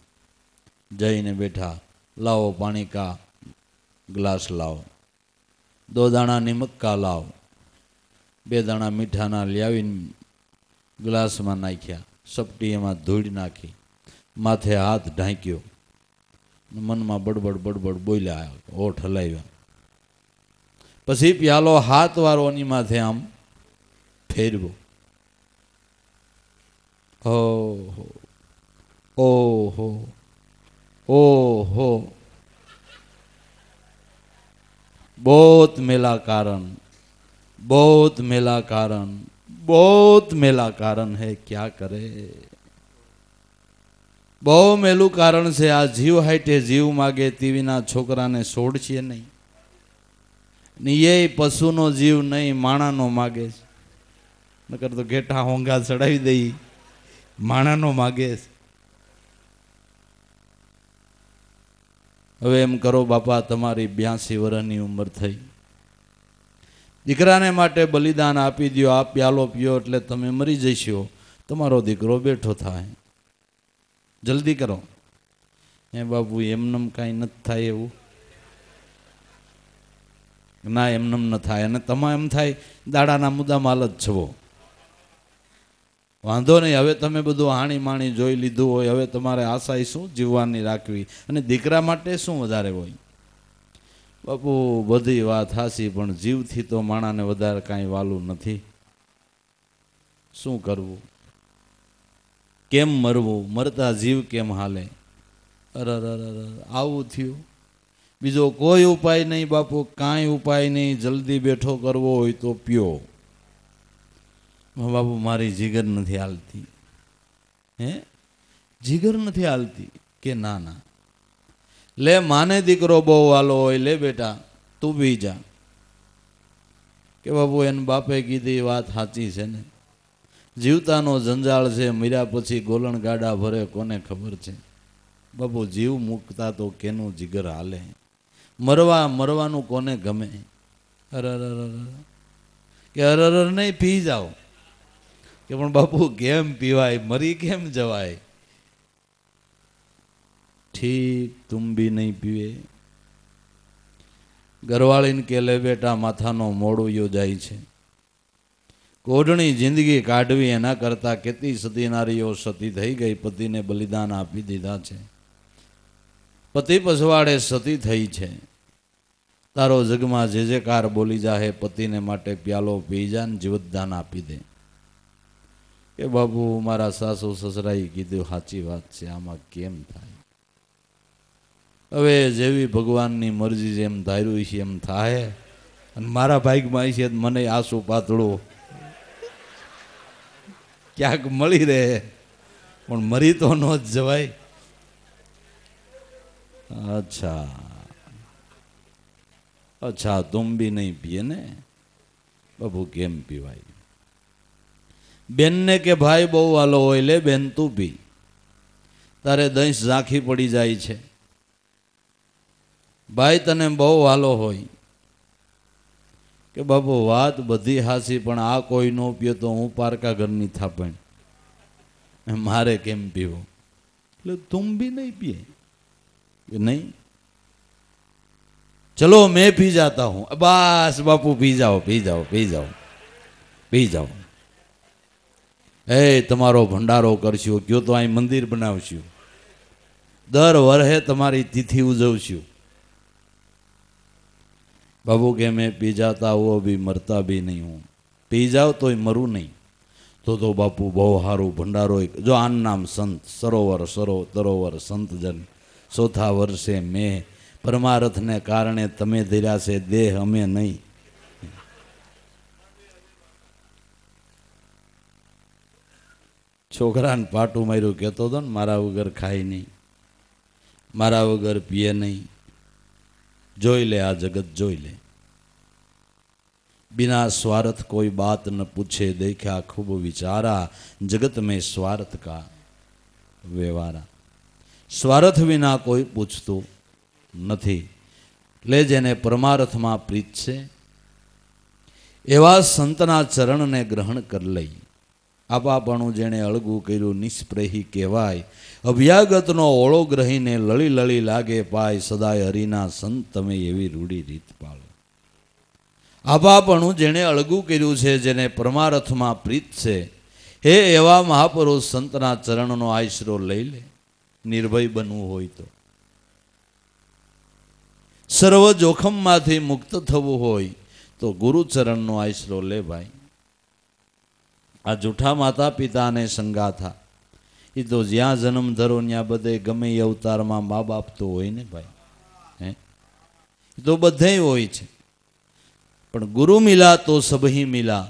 જઈને બેઠા. લાવો પાણી કા ગ્લાસ લાવો, 2 દાણા નિમક કા લાવો. 2 દાણા મીઠાના લાવીને ગ્લાસમાં નાખ્યા, સપટી એમાં ધૂળ નાખી, માથે હાથ ઢાંક્યો, મનમાં બડબડ બડબડ બોલ્યા, હોઠ હલાવ્યા. પછી પ્યાલો હાથ વાળો એની માથે આમ ફેરવો. ઓહો ઓહો ઓહો, बहुत मेला कारण, बहुत मेला कारण, बहुत मेला कारण है, क्या करे. બહુ મેલું કારણ છે. આ જીવ હાઈટે જીવ માગે તીવીના છોકરાને છોડશે નહીં. એ પશુનો જીવ નહીં, માણાનો માગે છે. નકર તો ઘેટા હોંગા ચડાવી દઈ, માણાનો માગે છે. હવે એમ કરો બાપા, તમારી 82 વર્ષની ઉંમર થઈ, દીકરાને માટે બલિદાન આપી દો. આ પ્યાલો પીઓ એટલે તમે મરી જશો, તમારો દીકરો બેઠો થાય. જલ્દી કરો. એ બાપુ એમનેમ કાંઈ નથી થાય એવું ના, એમનેમ ન થાય. અને તમારે એમ થાય દાડાના મુદ્દામાં હાલ જ છો, વાંધો નહીં. હવે તમે બધું હાણી માણી જોઈ લીધું હોય, હવે તમારે આશા શું જીવવાની રાખવી, અને દીકરા માટે શું વધારે હોય. બાપુ બધી વાત હાસી, પણ જીવથી તો માણાને વધારે કાંઈ વાલું નથી. શું કરવું? કેમ મરવું? મરતા જીવ કેમ હાલે? અરે આવું થયું. બીજો કોઈ ઉપાય નહીં બાપુ, કાંઈ ઉપાય નહીં. જલ્દી બેઠો કરવો હોય તો પીઓ. બાપુ મારી જીગર નથી હાલતી. હે, જીગર નથી હાલતી? કે ના ના, લે માને દીકરો બહુ વાલો હોય, લે બેટા તું બી જા. કે બાપુ એને બાપે કીધી વાત સાચી છે ને, જીવતાનો જંજાળ છે, મર્યા પછી ગોલણ ગાડા ભરે કોને ખબર છે. બાપુ જીવ મૂકતા તો કેનું જીગર હાલે, મરવાનું કોને ગમે. અરર કે અરર નહીં, પી જાઓ. કે પણ બાપુ કેમ પીવાય, મરી કેમ જવાય. ઠીક તુમ ભી નહીં પીવે. ઘરવાળીને કે લે બેટા માથાનો મોડો યોજાય છે, કોઢણી જિંદગી કાઢવી એના કરતા કેટલી સતી નારીઓ સતી થઈ ગઈ, પતિને બલિદાન આપી દીધા છે. પતિ પછવાડે સતી થઈ છે. તારો જગમાં જે જે કાર બોલી જાહે, પતિને માટે પ્યાલો પી જા ને જીવતદાન આપી દે. કે બાપુ મારા સાસુ સસરાએ કીધું સાચી વાત છે, આમાં કેમ થાય. હવે જેવી ભગવાનની મરજી જેમ ધાર્યું છે એમ થાય. અને મારા ભાગમાં છે મને આંસુ પાતળું ક્યાંક મળી રહે, પણ મરી તો ન જ જવાય. અચ્છા અચ્છા, તુમ ભી નહીં પીએ ને બાબુ, કેમ પીવાય? બેનને કે ભાઈ બહુ વાલો હોય, લે બેન તું પી, તારે દહીં ઝાંખી પડી જાય છે. ભાઈ તને બહુ વાલો હોય કે બાબુ વાત બધી હાસી, પણ આ કોઈ નો પીએ તો હું પારકા ઘરની થાપણ, મારે કેમ પીવું? એટલે તુમ ભી નહીં પીએ કે નહીં? ચલો मैं पी जाता हूं. बस बापू पी जाओ पी जाओ पी जाओ पी जाओ. ए તમારો ભંડારો કરશું, કયો તો અહીં મંદિર બનાવશું, દર વર્ષે તમારી તિથિ ઉજવશું. बाबू के मैं पी जाता हूँ अभी मरता भी नहीं हूँ. पी जाओ तो मरू नहीं. तो बापू बहु हारू भंडारो. जो आन नाम संत सरोवर तरोवर संत जन 4થા વર્ષે મેં પરમાર્થ ને કારણે તમે ધર્યા છે દેહ અમે નહીં. છોકરાને પાટું માર્યું કહેતો હતો ને, મારા વગર ખાય નહીં, મારા વગર પીએ નહીં. જોઈ ले आ जगत જોઈ ले, बिना स्वार्थ कोई बात न पूछे, देखा खूब विचारा, जगत में स्वार्थ का व्यवहारा. स्वार्थ विना कोई पूछતું નથી. એટલે જેને પરમાર્થમાં પ્રીત છે એવા સંતના ચરણને ગ્રહણ કરી લઈ. આપાપણું જેણે અળગું કર્યું નિષ્પ્રેહી કહેવાય. અભ્યાગતનો ઓળો ગ્રહીને લળી લળી લાગે પાય. સદાય હરિના સંત તમે એવી રૂઢી રીત પાળો. આપાપણું જેણે અળગું કર્યું છે, જેને પરમાર્થમાં પ્રીત છે, હે એવા મહાપુરુષ સંતના ચરણનો આશરો લઈ લે. નિર્ભય બનવું હોય તો, સર્વ જોખમમાંથી મુક્ત થવું હોય તો ગુરુચરણનો આશરો લે ભાઈ. આ જૂઠા માતા પિતાને સંગા થા, એ તો જ્યાં જન્મ ધરો ત્યાં બધે ગમે એ અવતારમાં મા બાપ તો હોય ને ભાઈ. એ તો બધે હોય છે, પણ ગુરુ મિલા તો સબહી મિલા,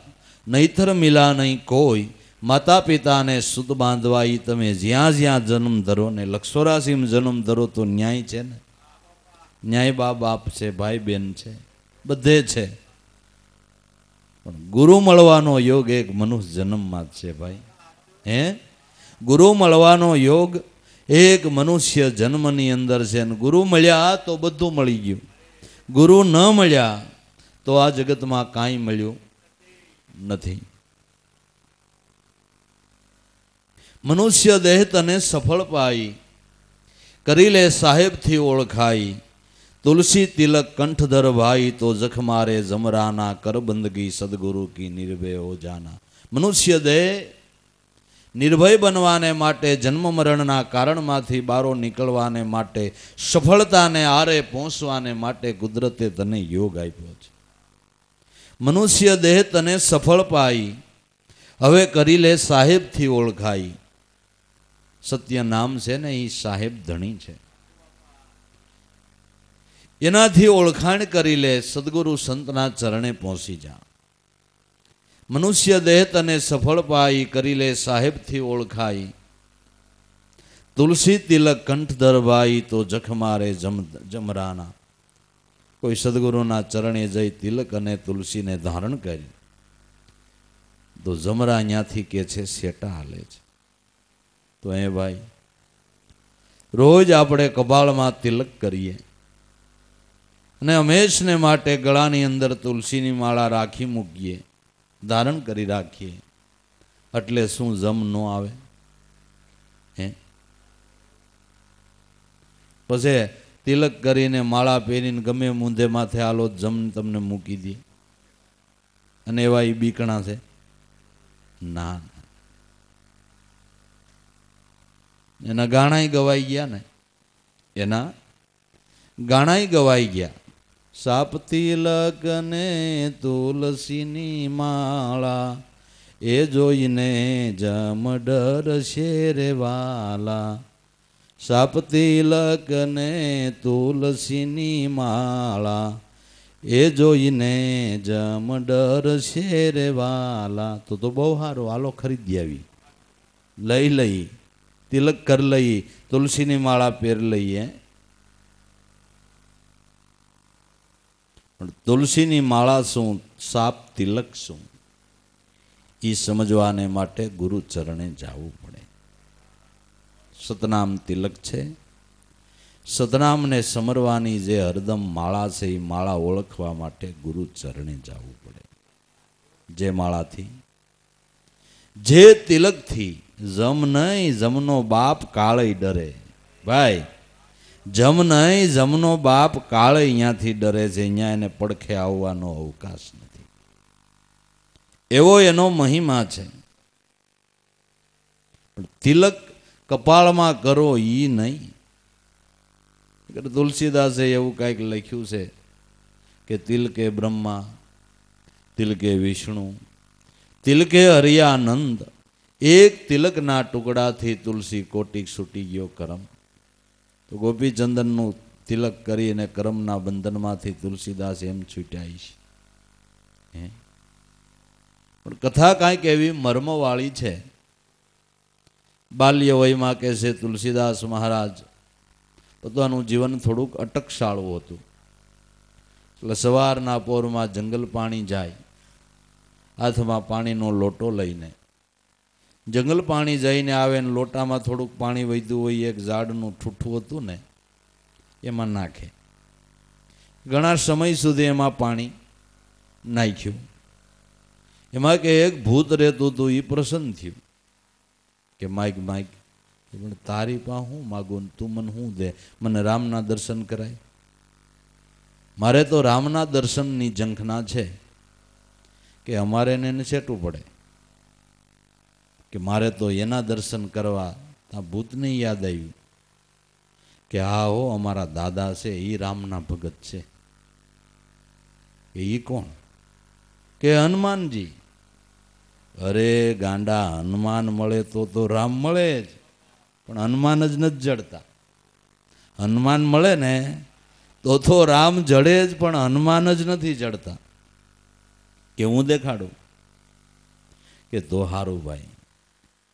નહીતર મિલા નહીં કોઈ. માતા પિતાને શુદ્ધ બાંધવા એ તમે જ્યાં જ્યાં જન્મ ધરો ને, લક્ષોરાશીમાં જન્મ ધરો તો ન્યાય છે ને. ન્યાય બા બાપ છે, ભાઈ બહેન છે, બધે છે. પણ ગુરુ મળવાનો યોગ એક મનુષ્ય જન્મમાં જ છે ભાઈ. ગુરુ મળવાનો યોગ એક મનુષ્ય જન્મની અંદર છે. ને ગુરુ મળ્યા તો બધું મળી ગયું, ગુરુ ન મળ્યા તો આ જગતમાં કાંઈ મળ્યું નથી. મનુષ્ય દેહ તને સફળ પાઈ, કરી લે સાહેબથી ઓળખાઈ. તુલસી તિલક કંઠધર ભાઈ, તો જખ મારે જમરાના, કર બંદગી સદગુરુ કી નિર્ભય હો જાના. મનુષ્ય દેહ નિર્ભય બનવાને માટે, જન્મ મરણના કારણમાંથી બારો નીકળવાને માટે, સફળતાને આરે પહોંચવાને માટે કુદરતે તને યોગ આપ્યો છે. મનુષ્ય દેહ તને સફળ પાઈ, હવે કરી લે સાહેબથી ઓળખાઈ. સત્ય નામ છે ને એ સાહેબ ધણી છે, એનાથી ઓળખાણ કરી લે. સદગુરુ સંતના ચરણે પહોંચી જા. મનુષ્ય દેહ તને સફળ પાઈ, કરી લે સાહેબથી ઓળખાઈ. તુલસી તિલક કંઠધર ભાઈ, તો જખ મારે જમરાના. કોઈ સદગુરુના ચરણે જઈ તિલક અને તુલસીને ધારણ કરી તો જમરા અહીંયાથી કે છે શેટા હાલે છે. તો એ ભાઈ રોજ આપણે કપાળમાં તિલક કરીએ અને હંમેશને માટે ગળાની અંદર તુલસીની માળા રાખી મૂકીએ, ધારણ કરી રાખીએ, એટલે શું જમ ન આવે? પછી તિલક કરીને માળા પહેરીને ગમે મૂંધે માથે આલો જમ તમને મૂકી દે અને એવા એ બીકણા છે? ના, એના ગાણાય ગવાઈ ગયા ને, એના ગાણાય ગવાઈ ગયા. સાપ તિલક ને તુલસીની માળા, એ જોઈને જમ ડર શેરે વાલા. સાપ તિલક ને તુલસીની માળા એ જોઈને જમ ડર છે રે વાલા. તો બહુ સારું, હાલો ખરીદી આવી, લઈ તિલક કર લઈ, તુલસીની માળા પહેર લઈએ. પણ તુલસીની માળા શું, સાપ તિલક શું, એ સમજવાને માટે ગુરુ ચરણે જવું પડે. સતનામ તિલક છે. સતનામને સમરવાની જે હરદમ માળા છે, એ માળા ઓળખવા માટે ગુરુ ચરણે જવું પડે. જે માળાથી, જે તિલકથી જમ નહીં જમનો બાપ કાળે ડરે. ભાઈ, જમ નહીં જમનો બાપ કાળે અહીંયાથી ડરે છે. અહીંયા એને પડખે આવવાનો અવકાશ નથી. એવો એનો મહિમા છે. પણ તિલક કપાળમાં કરો ઈ નહીં. તુલસીદાસે એવું કાંઈક લખ્યું છે કે તિલકે બ્રહ્મા, તિલકે વિષ્ણુ, તિલકે હરિયાનંદ. એક તિલકના ટુકડાથી તુલસી કોટિક છૂટી ગયો કરમ. તો ગોપીચંદનનું તિલક કરીને કરમના બંધનમાંથી તુલસીદાસ એમ છૂટ્યા છે. પણ કથા કાંઈક એવી મર્મવાળી છે. બાલ્ય વયમાં કે છે તુલસીદાસ મહારાજ પોતાનું જીવન થોડુંક અટકશાળું હતું. એટલે સવારના પોરમાં જંગલ પાણી જાય, હાથમાં પાણીનો લોટો લઈને જંગલ પાણી જઈને આવે ને લોટામાં થોડુંક પાણી વધ્યું હોય, એક ઝાડનું ઠૂઠું હતું ને એમાં નાખે. ઘણા સમય સુધી એમાં પાણી નાખ્યું. એમાં કે એક ભૂત રહેતું હતું, એ પ્રસન્ન થયું કે માઈક પણ તારી પાસે હું માગું, તું મને શું દે, મને રામના દર્શન કરાય. મારે તો રામના દર્શનની ઝંખના છે કે અમારે એને છેટું પડે કે મારે તો એના દર્શન કરવા. ત્યાં ભૂતને યાદ આવ્યું કે હા હો, અમારા દાદા છે એ રામના ભગત છે. એ કોણ? કે હનુમાનજી. અરે ગાંડા, હનુમાન મળે તો રામ મળે જ, પણ હનુમાન જ નથી જડતા. હનુમાન મળે ને તો રામ જડે જ, પણ હનુમાન જ નથી જડતા. કે હું દેખાડું? કે તો હારું ભાઈ,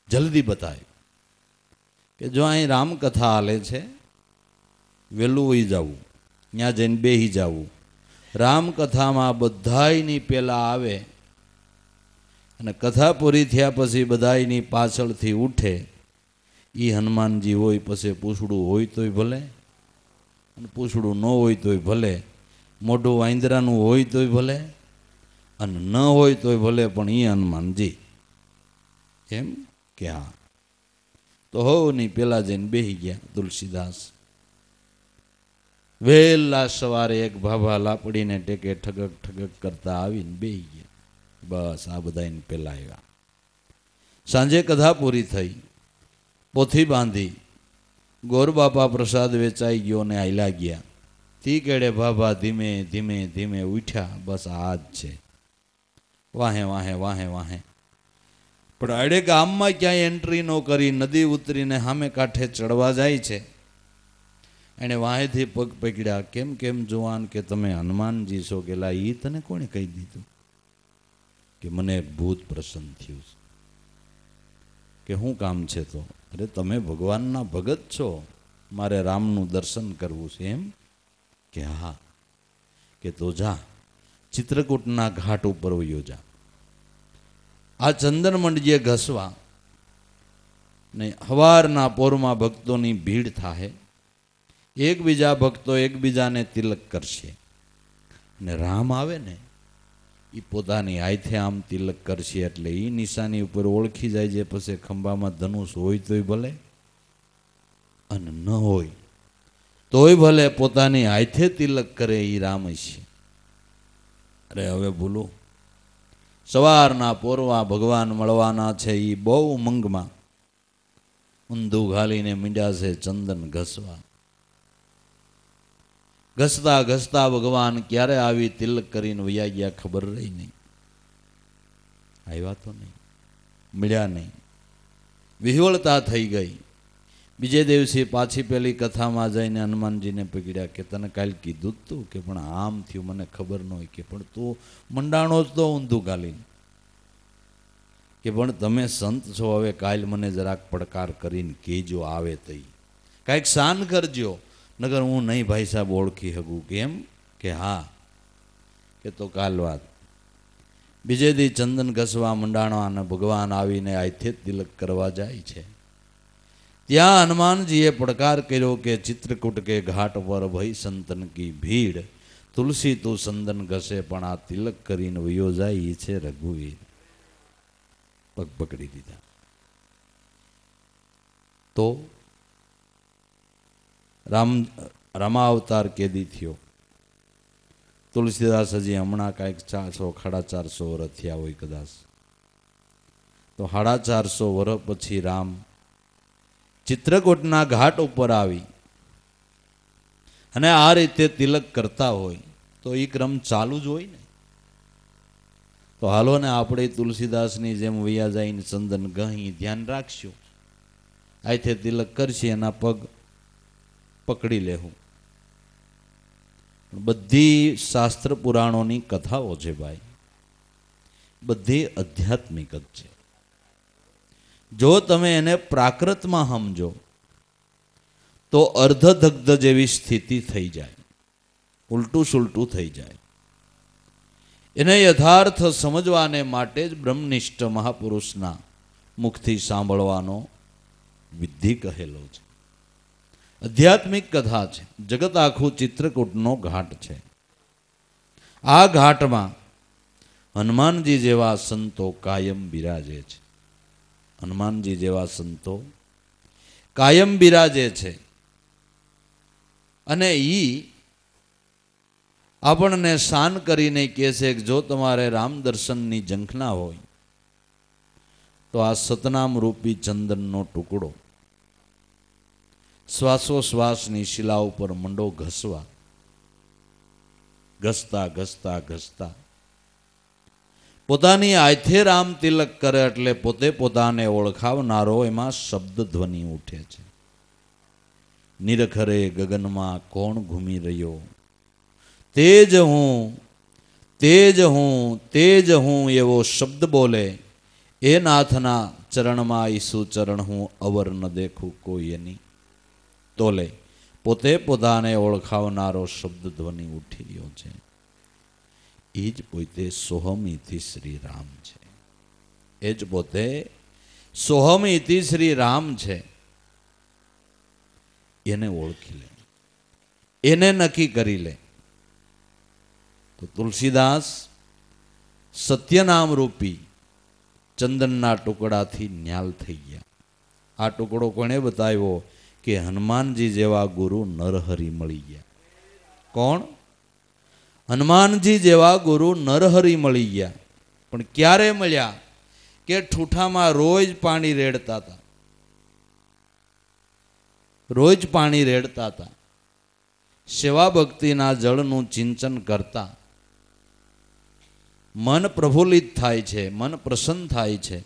જલ્દી બતાવ્યું કે જો અહીં રામકથા હાલે છે, વહેલું વહી જવું, ત્યાં જઈને બેસી જવું. રામકથામાં બધાયની પહેલાં આવે અને કથા પૂરી થયા પછી બધાયની પાછળથી ઉઠે. એ હનુમાનજી હોય, પછી પૂછડું હોય તોય ભલે, અને પૂછડું ન હોય તોય ભલે, મોઢું વાંદરાનું હોય તોય ભલે, અને ન હોય તોય ભલે, પણ એ હનુમાનજી. એમ કે હા. તો હોવની પેલા જઈને બેસી ગયા તુલસીદાસ. વહેલા સવારે એક ભાભા લાપડીને ટેકે ઠગક ઠગક કરતા આવીને બેસી ગયા. બસ આ બધાને પેલા આવ્યા. સાંજે કથા પૂરી થઈ, પોથી બાંધી, ગોરબાપા પ્રસાદ વેચાઈ ગયો ને હાલ્યા ગયા. તી કેડે ભાભા ધીમે ધીમે ધીમે ઉઠ્યા. બસ આ જ છે, વાહે વાહે વાહે વાહે. પણ અડે ગામમાં ક્યાંય એન્ટ્રી ન કરી, નદી ઉતરીને સામે કાંઠે ચડવા જાય છે. એણે વાહેથી પગ પકડ્યા. કેમ કેમ જુવાન, કે તમે હનુમાનજી છો? કેલા એ તને કોણે કહી દીધું? કે મને એક ભૂત પ્રસન્ન થયું છે. કે શું કામ છે? તો અરે તમે ભગવાનના ભગત છો, મારે રામનું દર્શન કરવું છે. એમ કે હા. કે તો જા, ચિત્રકૂટના ઘાટ ઉપર વયો જા. આ ચંદનમંડીએ ઘસવા ને હવારના પોરમાં ભક્તોની ભીડ થાય. એકબીજા ભક્તો એકબીજાને તિલક કરશે. ને રામ આવે ને એ પોતાની હાથે આમ તિલક કરશે, એટલે એ નિશાની ઉપર ઓળખી જાય છે. પછી ખંભામાં ધનુષ હોય તોય ભલે, અને ન હોય તોય ભલે, પોતાની હાથે તિલક કરે એ રામ છે. અરે હવે ભૂલું, સવારના પોરવા ભગવાન મળવાના છે. એ બહુ ઉમંગમાં ઊંધું ઘાલીને મીંડ્યા છે ચંદન ઘસવા. ઘસતા ઘસતા ભગવાન ક્યારે આવી તિલક કરીને વયા ગયા ખબર રહી નહીં. આવ્યા તો નહીં, મળ્યા નહીં. વિહવળતા થઈ ગઈ. બીજે દિવસે પાછી પેલી કથામાં જઈને હનુમાનજીને પકડ્યા કે તને કાલ કીધું જ તું કે પણ આમ થયું મને ખબર ન હોય કે પણ તું મંડાણો જ તો ઊંધું ગાલીને કે પણ તમે સંત છો હવે કાલ મને જરાક પડકાર કરીને કહેજો આવે તઈ કાંઈક શાન કરજો નગર હું નહીં ભાઈ સાહેબ ઓળખી શકું કેમ કે હા કે તો કાલ વાત બીજે દી ચંદન ઘસવા મંડાણો અને ભગવાન આવીને આથે તિલક કરવા જાય છે ત્યાં હનુમાનજીએ પડકાર કર્યો કે ચિત્રકૂટ કે ઘાટ પર ભઈ સંતન કી ભીડ તુલસી તું સંદન ઘસે પણ આ તિલક કરીને વયો જાય એ છે રઘુવીર પગ પકડી દીધા તો રામાવતાર કેદી થયો તુલસીદાસ હજી હમણાં કાંઈક 400-450 વર્ષ થયા હોય કદાચ તો 450 વર્ષ પછી રામ ચિત્રકૂટના ઘાટ ઉપર આવી અને આ રીતે તિલક કરતા હોય તો એ ક્રમ ચાલુ જ હોય ને તો હાલો ને આપણે તુલસીદાસની જેમ વૈયા જઈને ચંદન ગહી ધ્યાન રાખશું આથી તિલક કરશે એના પગ પકડી લેવું બધી શાસ્ત્ર પુરાણોની કથાઓ છે ભાઈ બધી આધ્યાત્મિક જ છે જો તમે એને પ્રાકૃતમાં સમજો તો અર્ધદગ્ધ જેવી સ્થિતિ થઈ જાય ઉલટું સુલટું થઈ જાય એને યથાર્થ સમજવાને માટે જ બ્રહ્મનિષ્ઠ મહાપુરુષના મુખથી સાંભળવાનો વિધિ કહેલો છે આધ્યાત્મિક કથા છે જગત આખું ચિત્રકૂટનો ઘાટ છે આ ઘાટમાં હનુમાનજી જેવા સંતો કાયમ બિરાજે છે હનુમાનજી જેવા સંતો કાયમ બિરાજે છે અને ઈ આપણને શાન કરીને કહે છે કે જો તમારે રામ દર્શનની ઝંખના હોય તો આ સતનામ રૂપી ચંદનનો ટુકડો શ્વાસોશ્વાસની શિલા ઉપર મંડો ઘસવા ઘસતા ઘસતા ઘસતા પોતાની આથે રામ તિલક કરે એટલે પોતે પોતાને ઓળખાવનારો એમાં શબ્દ ધ્વનિ ઉઠે છે નિરખરે ગગનમાં કોણ ઘૂમી રહ્યો તેજ હું તેજ હું તેજ હું એવો શબ્દ બોલે એ નાથના ચરણમાં ઈસુ ચરણ હું અવર ન દેખું કોઈ એની તોલે પોતે પોતાને ઓળખાવનારો શબ્દ ધ્વનિ ઉઠી રહ્યો છે એ જ પોતે સોહમ ઇતિ શ્રી રામ છે એ જ પોતે સોહમ ઇતિ શ્રી રામ છે એને ઓળખી લે એને નક્કી કરી લે તો તુલસીદાસ સત્યનામ રૂપી ચંદનના ટુકડાથી ન્યાલ થઈ ગયા આ ટુકડો કોણે બતાવ્યો કે હનુમાનજી જેવા ગુરુ નરહરિ મળી ગયા કોણ હનુમાનજી જેવા ગુરુ નરહરિ મળી ગયા પણ ક્યારે મળ્યા કે ઠૂઠામાં રોજ પાણી રેડતા હતા રોજ પાણી રેડતા હતા સેવા ભક્તિના જળનું ચિંતન કરતા મન પ્રફુલ્લિત થાય છે મન પ્રસન્ન થાય છે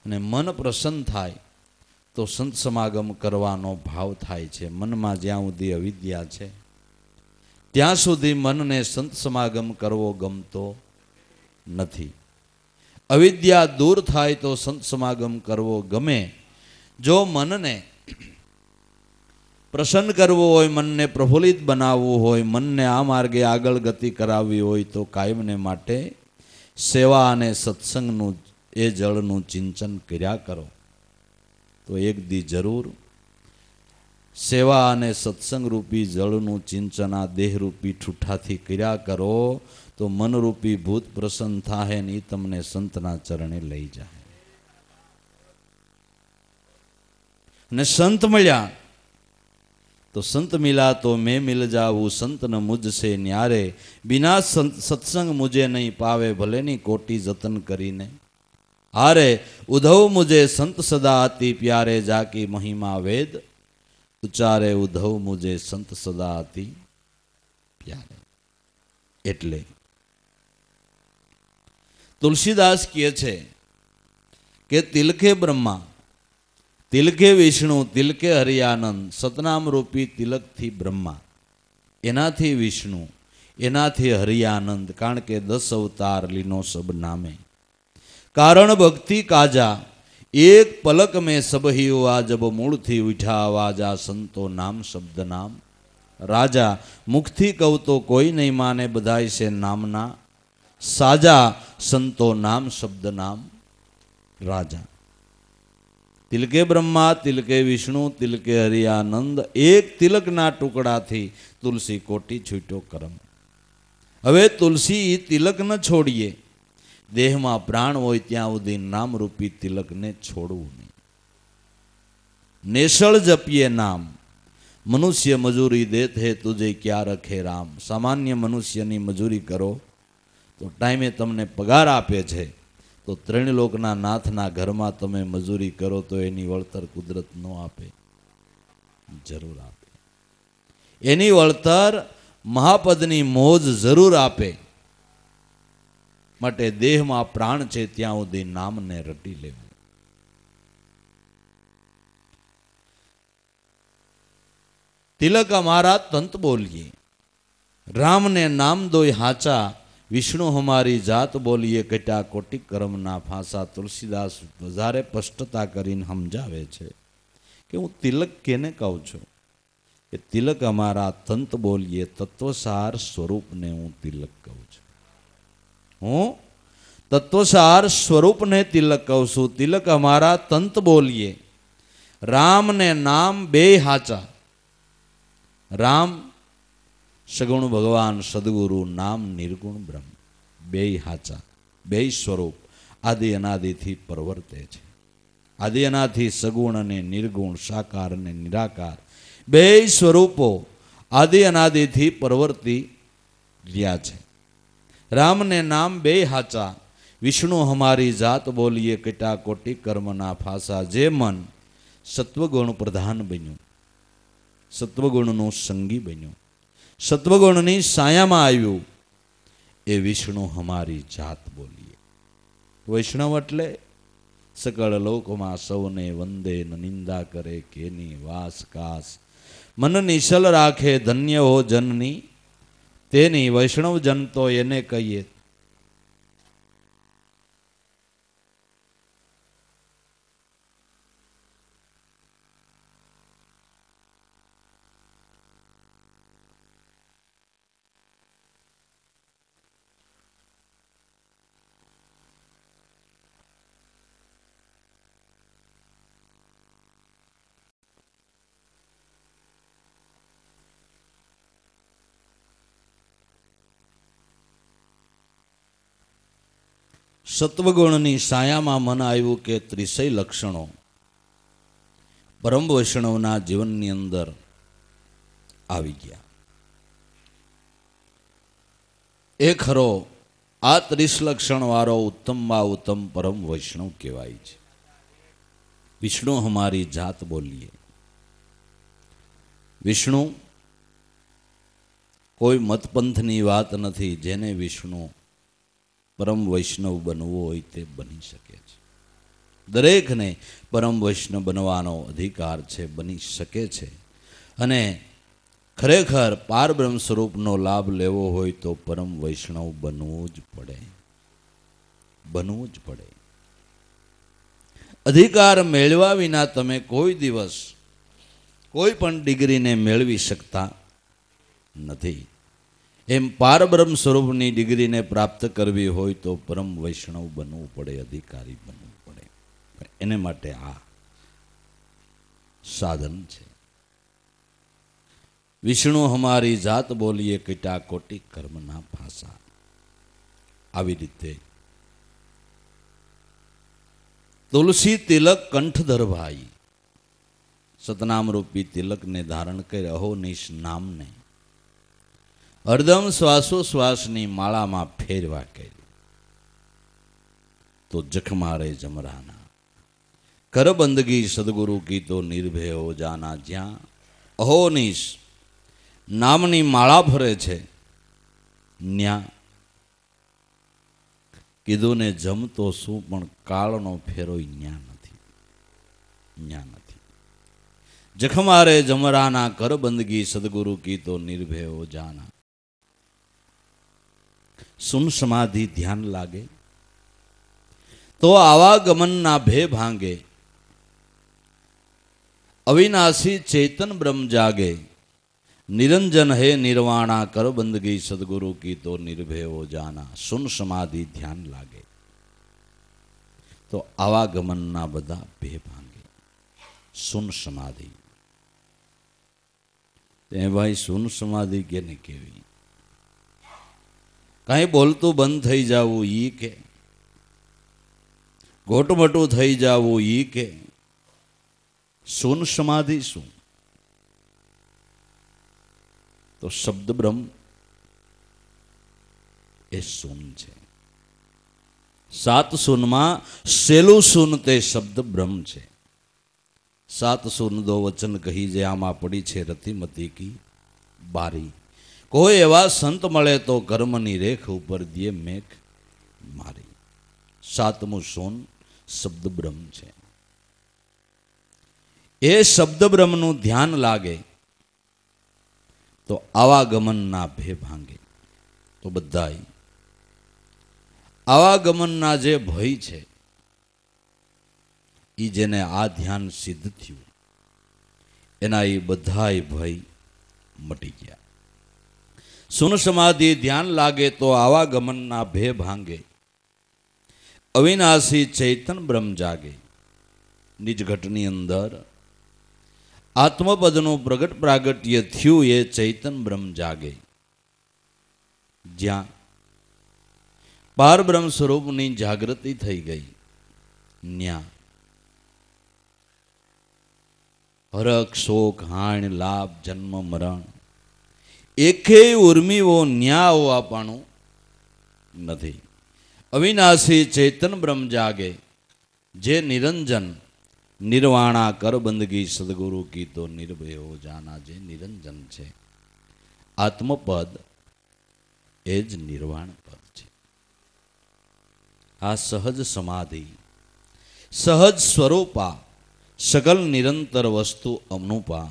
અને મન પ્રસન્ન થાય તો સંત સમાગમ કરવાનો ભાવ થાય છે મનમાં જ્યાં સુધી અવિદ્યા છે ત્યાં સુધી મનને સંત સમાગમ કરવો ગમતો નથી અવિદ્યા દૂર થાય તો સંત સમાગમ કરવો ગમે જો મનને પ્રસન્ન કરવો હોય મનને પ્રફુલ્લિત બનાવવું હોય મનને આ માર્ગે આગળ ગતિ કરાવવી હોય તો કાયમને માટે સેવા અને સત્સંગનું એ જળનું ચિંતન કર્યા કરો તો એક દી જરૂર સેવા અને સત્સંગ રૂપી જળનું ચિંતન આ દેહરૂપી ઠૂઠાથી કર્યા કરો તો મનરૂપી ભૂત પ્રસન્ન થાય ને એ તમને સંતના ચરણે લઈ જાય અને સંત મળ્યા તો સંત મિલા તો મેં મિલ જાવું સંત ન મુझसे ન્યારે બિના સત્સંગ મુझे નહીં પાવે ભલેની કોટી જતન કરીને હારે ઉધવ મુझे સંત સદા અતિ પ્યારે જાકી મહિમા વેદ ઉચ્ચારે ઉધવ મુझे સંત સદા અતિ પ્યારે એટલે તુલસીદાસ કહે છે કે તિલકે બ્રહ્મા તિલકે વિષ્ણુ તિલકે હરિયાનંદ, સતનામ રૂપી તિલકથી બ્રહ્મા, એનાથી વિષ્ણુ, એનાથી હરિયાનંદ, કારણ કે 10 અવતાર લીનો સબ નામે, કારણ ભક્તિ કાજા, એક પલક મેં સબ ही हुआ जब मूળથી ઉઠા આવાજા, સંતો નામ શબ્દ નામ રાજા, મુખથી કહું તો કોઈ નહીં માને, બધાય છે નામના સાજા, સંતો નામ શબ્દ નામ રાજા. તિલકે બ્રહ્મા તિલકે વિષ્ણુ તિલકે હરિયાનંદ, એક તિલકના ટુકડાથી તુલસી કોટી છૂટ્યો કરમ. હવે તુલસી તિલક ન છોડીએ, દેહમાં પ્રાણ હોય ત્યાં સુધી નામરૂપી તિલકને છોડવું નહીં. નેસળ જપીએ નામ, મનુષ્ય મજૂરી દેત હે તુજે ક્યાં રખે રામ. સામાન્ય મનુષ્યની મજૂરી કરો તો ટાઈમે તમને પગાર આપે છે, તો ત્રિલોકના નાથના ઘરમાં તમે મજૂરી કરો તો એની વળતર કુદરત ન આપે? જરૂર આપે. એની વળતર મહાપદની મોજ જરૂર આપે. માટે દેહમાં પ્રાણ છે ત્યાં સુધી નામને રટી લેવું. તિલક અમારા તંત બોલીએ, રામને નામ દોય હાચા, વિષ્ણુ હમારી જાત બોલીએ, કટા કોટી કર્મના ફાંસા. તુલસીદાસ વધારે સ્પષ્ટતા કરીને સમજાવે છે કે હું તિલક કેને કહું છું, કે તિલક અમારા તંત બોલીએ, તત્વસાર સ્વરૂપને હું તિલક કહું છું. હું તત્વસાર સ્વરૂપને તિલક કહું છું. તિલક અમારા તંત બોલીએ, રામ ને નામ બે હાચા. રામ સગુણ ભગવાન સદગુરુ, નામ નિર્ગુણ બ્રહ્મ, બે હાચા, બે સ્વરૂપ આદિ અનાદિથી પરવર્તે છે. આદિ અનાદિ સગુણ અને નિર્ગુણ, સાકાર અને નિરાકાર, બે સ્વરૂપો આદિ અનાદિથી પરવર્તી રહ્યા છે. રામને નામ બે હાચા, વિષ્ણુ હમારી જાત બોલીએ, કટા કોટી કર્મના ફાંસા. જે મન સત્વગુણ પ્રધાન બન્યું, સત્વગુણનું સંગી બન્યું, સત્વગુણની સાયામાં આવ્યું, એ વિષ્ણુ હમારી જાત બોલીએ. વૈષ્ણવ એટલે સકળ લોકમાં સૌને વંદે, નિંદા કરે કેની વાસ કાસ. મન નિશલ રાખે ધન્ય હો જનની તેની. વૈષ્ણવ જન તો એને કહીએ. સત્વગુણની સાયામાં મન આવ્યું કે ત્રિસય લક્ષણો પરમ વૈષ્ણવના જીવનની અંદર આવી ગયા. એ ખરો આ 30 લક્ષણ વાળો ઉત્તમમાં ઉત્તમ પરમ વૈષ્ણવ કહેવાય છે. વિષ્ણુ હમારી જાત બોલીએ. વિષ્ણુ કોઈ મતપંથની વાત નથી. જેને વિષ્ણુ પરમ વૈષ્ણવ બનવું હોય તે બની શકે છે. દરેકને પરમ વૈષ્ણવ બનવાનો અધિકાર છે, બની શકે છે. અને ખરેખર પારબ્રહ્મ સ્વરૂપનો લાભ લેવો હોય તો પરમ વૈષ્ણવ બનવું જ પડે, બનવું જ પડે. અધિકાર મેળવ્યા વિના તમે કોઈ દિવસ કોઈ પણ ડિગ્રીને મેળવી શકતા નથી. એમ પારબ્રહ્મ સ્વરૂપની ડિગ્રીને પ્રાપ્ત કરવી હોય તો પરમ વૈષ્ણવ બનવું પડે, અધિકારી બનવું પડે. એને માટે આ સાધન છે. વિષ્ણુ હમારી જાત બોલીએ, કટા કોટી કર્મના ફાંસા. આવી રીતે તુલસી તિલક કંઠધર ભાઈ, સતનામ રૂપી તિલકને ધારણ કરી અહોનિશ નામને હરદમ શ્વાસોશ્વાસની માળામાં ફેરવા કરી. તો જખ મારે જમરાના કર બંદગી સદગુરુ કી તો નિર્ભય હો જાના. જ્યાં અહોનિશ નામની માળા ફરે છે ન્યા કીધું ને જમતો શું પણ કાળનો ફેરો ન્યા નથી, ન્યા નથી. जखमारे जमराना कर बंदगी सदगुरु की तो निर्भय हो जाना। सुन समाधि ध्यान लागे तो आवागमन ना भय भांगे, अविनाशी चेतन ब्रह्म जागे, निरंजन है निर्वाणा कर बंदगी सदगुरु की तो निर्भय हो जाना। सुन समाधि ध्यान लागे तो आवागमन ना बधा भय भांगे। सुन समाधि ते भाई सुन समाधि के ने केवी कहीं बोलतू बंद थई जावू ई के घोटमटू थई जावू ई के सुन समाधि शू तो शब्द ब्रह्म ए सुन छे। सात सुन में सेलू सुन ते शब्द ब्रह्म छे। सात सुन दो वचन कही जे आमा पड़ी छे रतिमती की बारी। कोई एवा संत मळे तो कर्मनी रेख ऊपर दिए मेघ मारी। सातमु सुन शब्द ब्रह्म छे। ए शब्द ब्रह्म नु ध्यान लागे तो आवागमन ना भय भांगे। तो बधाई आवागमन ना जे भय छे ई जेने आ ध्यान सिद्ध थयुं एना ई बधाई भय मटी गया। सुन समाधि ध्यान लागे तो आवागमन ना भय भांगे, अविनाशी चैतन ब्रह्म जागे। निज घटनी अंदर आत्मपदनु प्रगट प्रागट्य थयुं ए चैतन ब्रह्म जागे। ज्यां पार ब्रह्म स्वरूपनी जागृति थई गई न्या हरक शोक हाण लाभ जन्म मरण एके उर्मीवो न्याओ आपणो नथी। अविनाशी चेतन ब्रह्म जागे जे निरंजन निर्वाणा कर बंदगी सदगुरु की तो निर्भय हो जाना। जे निरंजन छे आत्मपद एज निर्वाण पद छे। आ सहज समाधि सहज स्वरूपा सकल निरंतर वस्तु अमनुपा।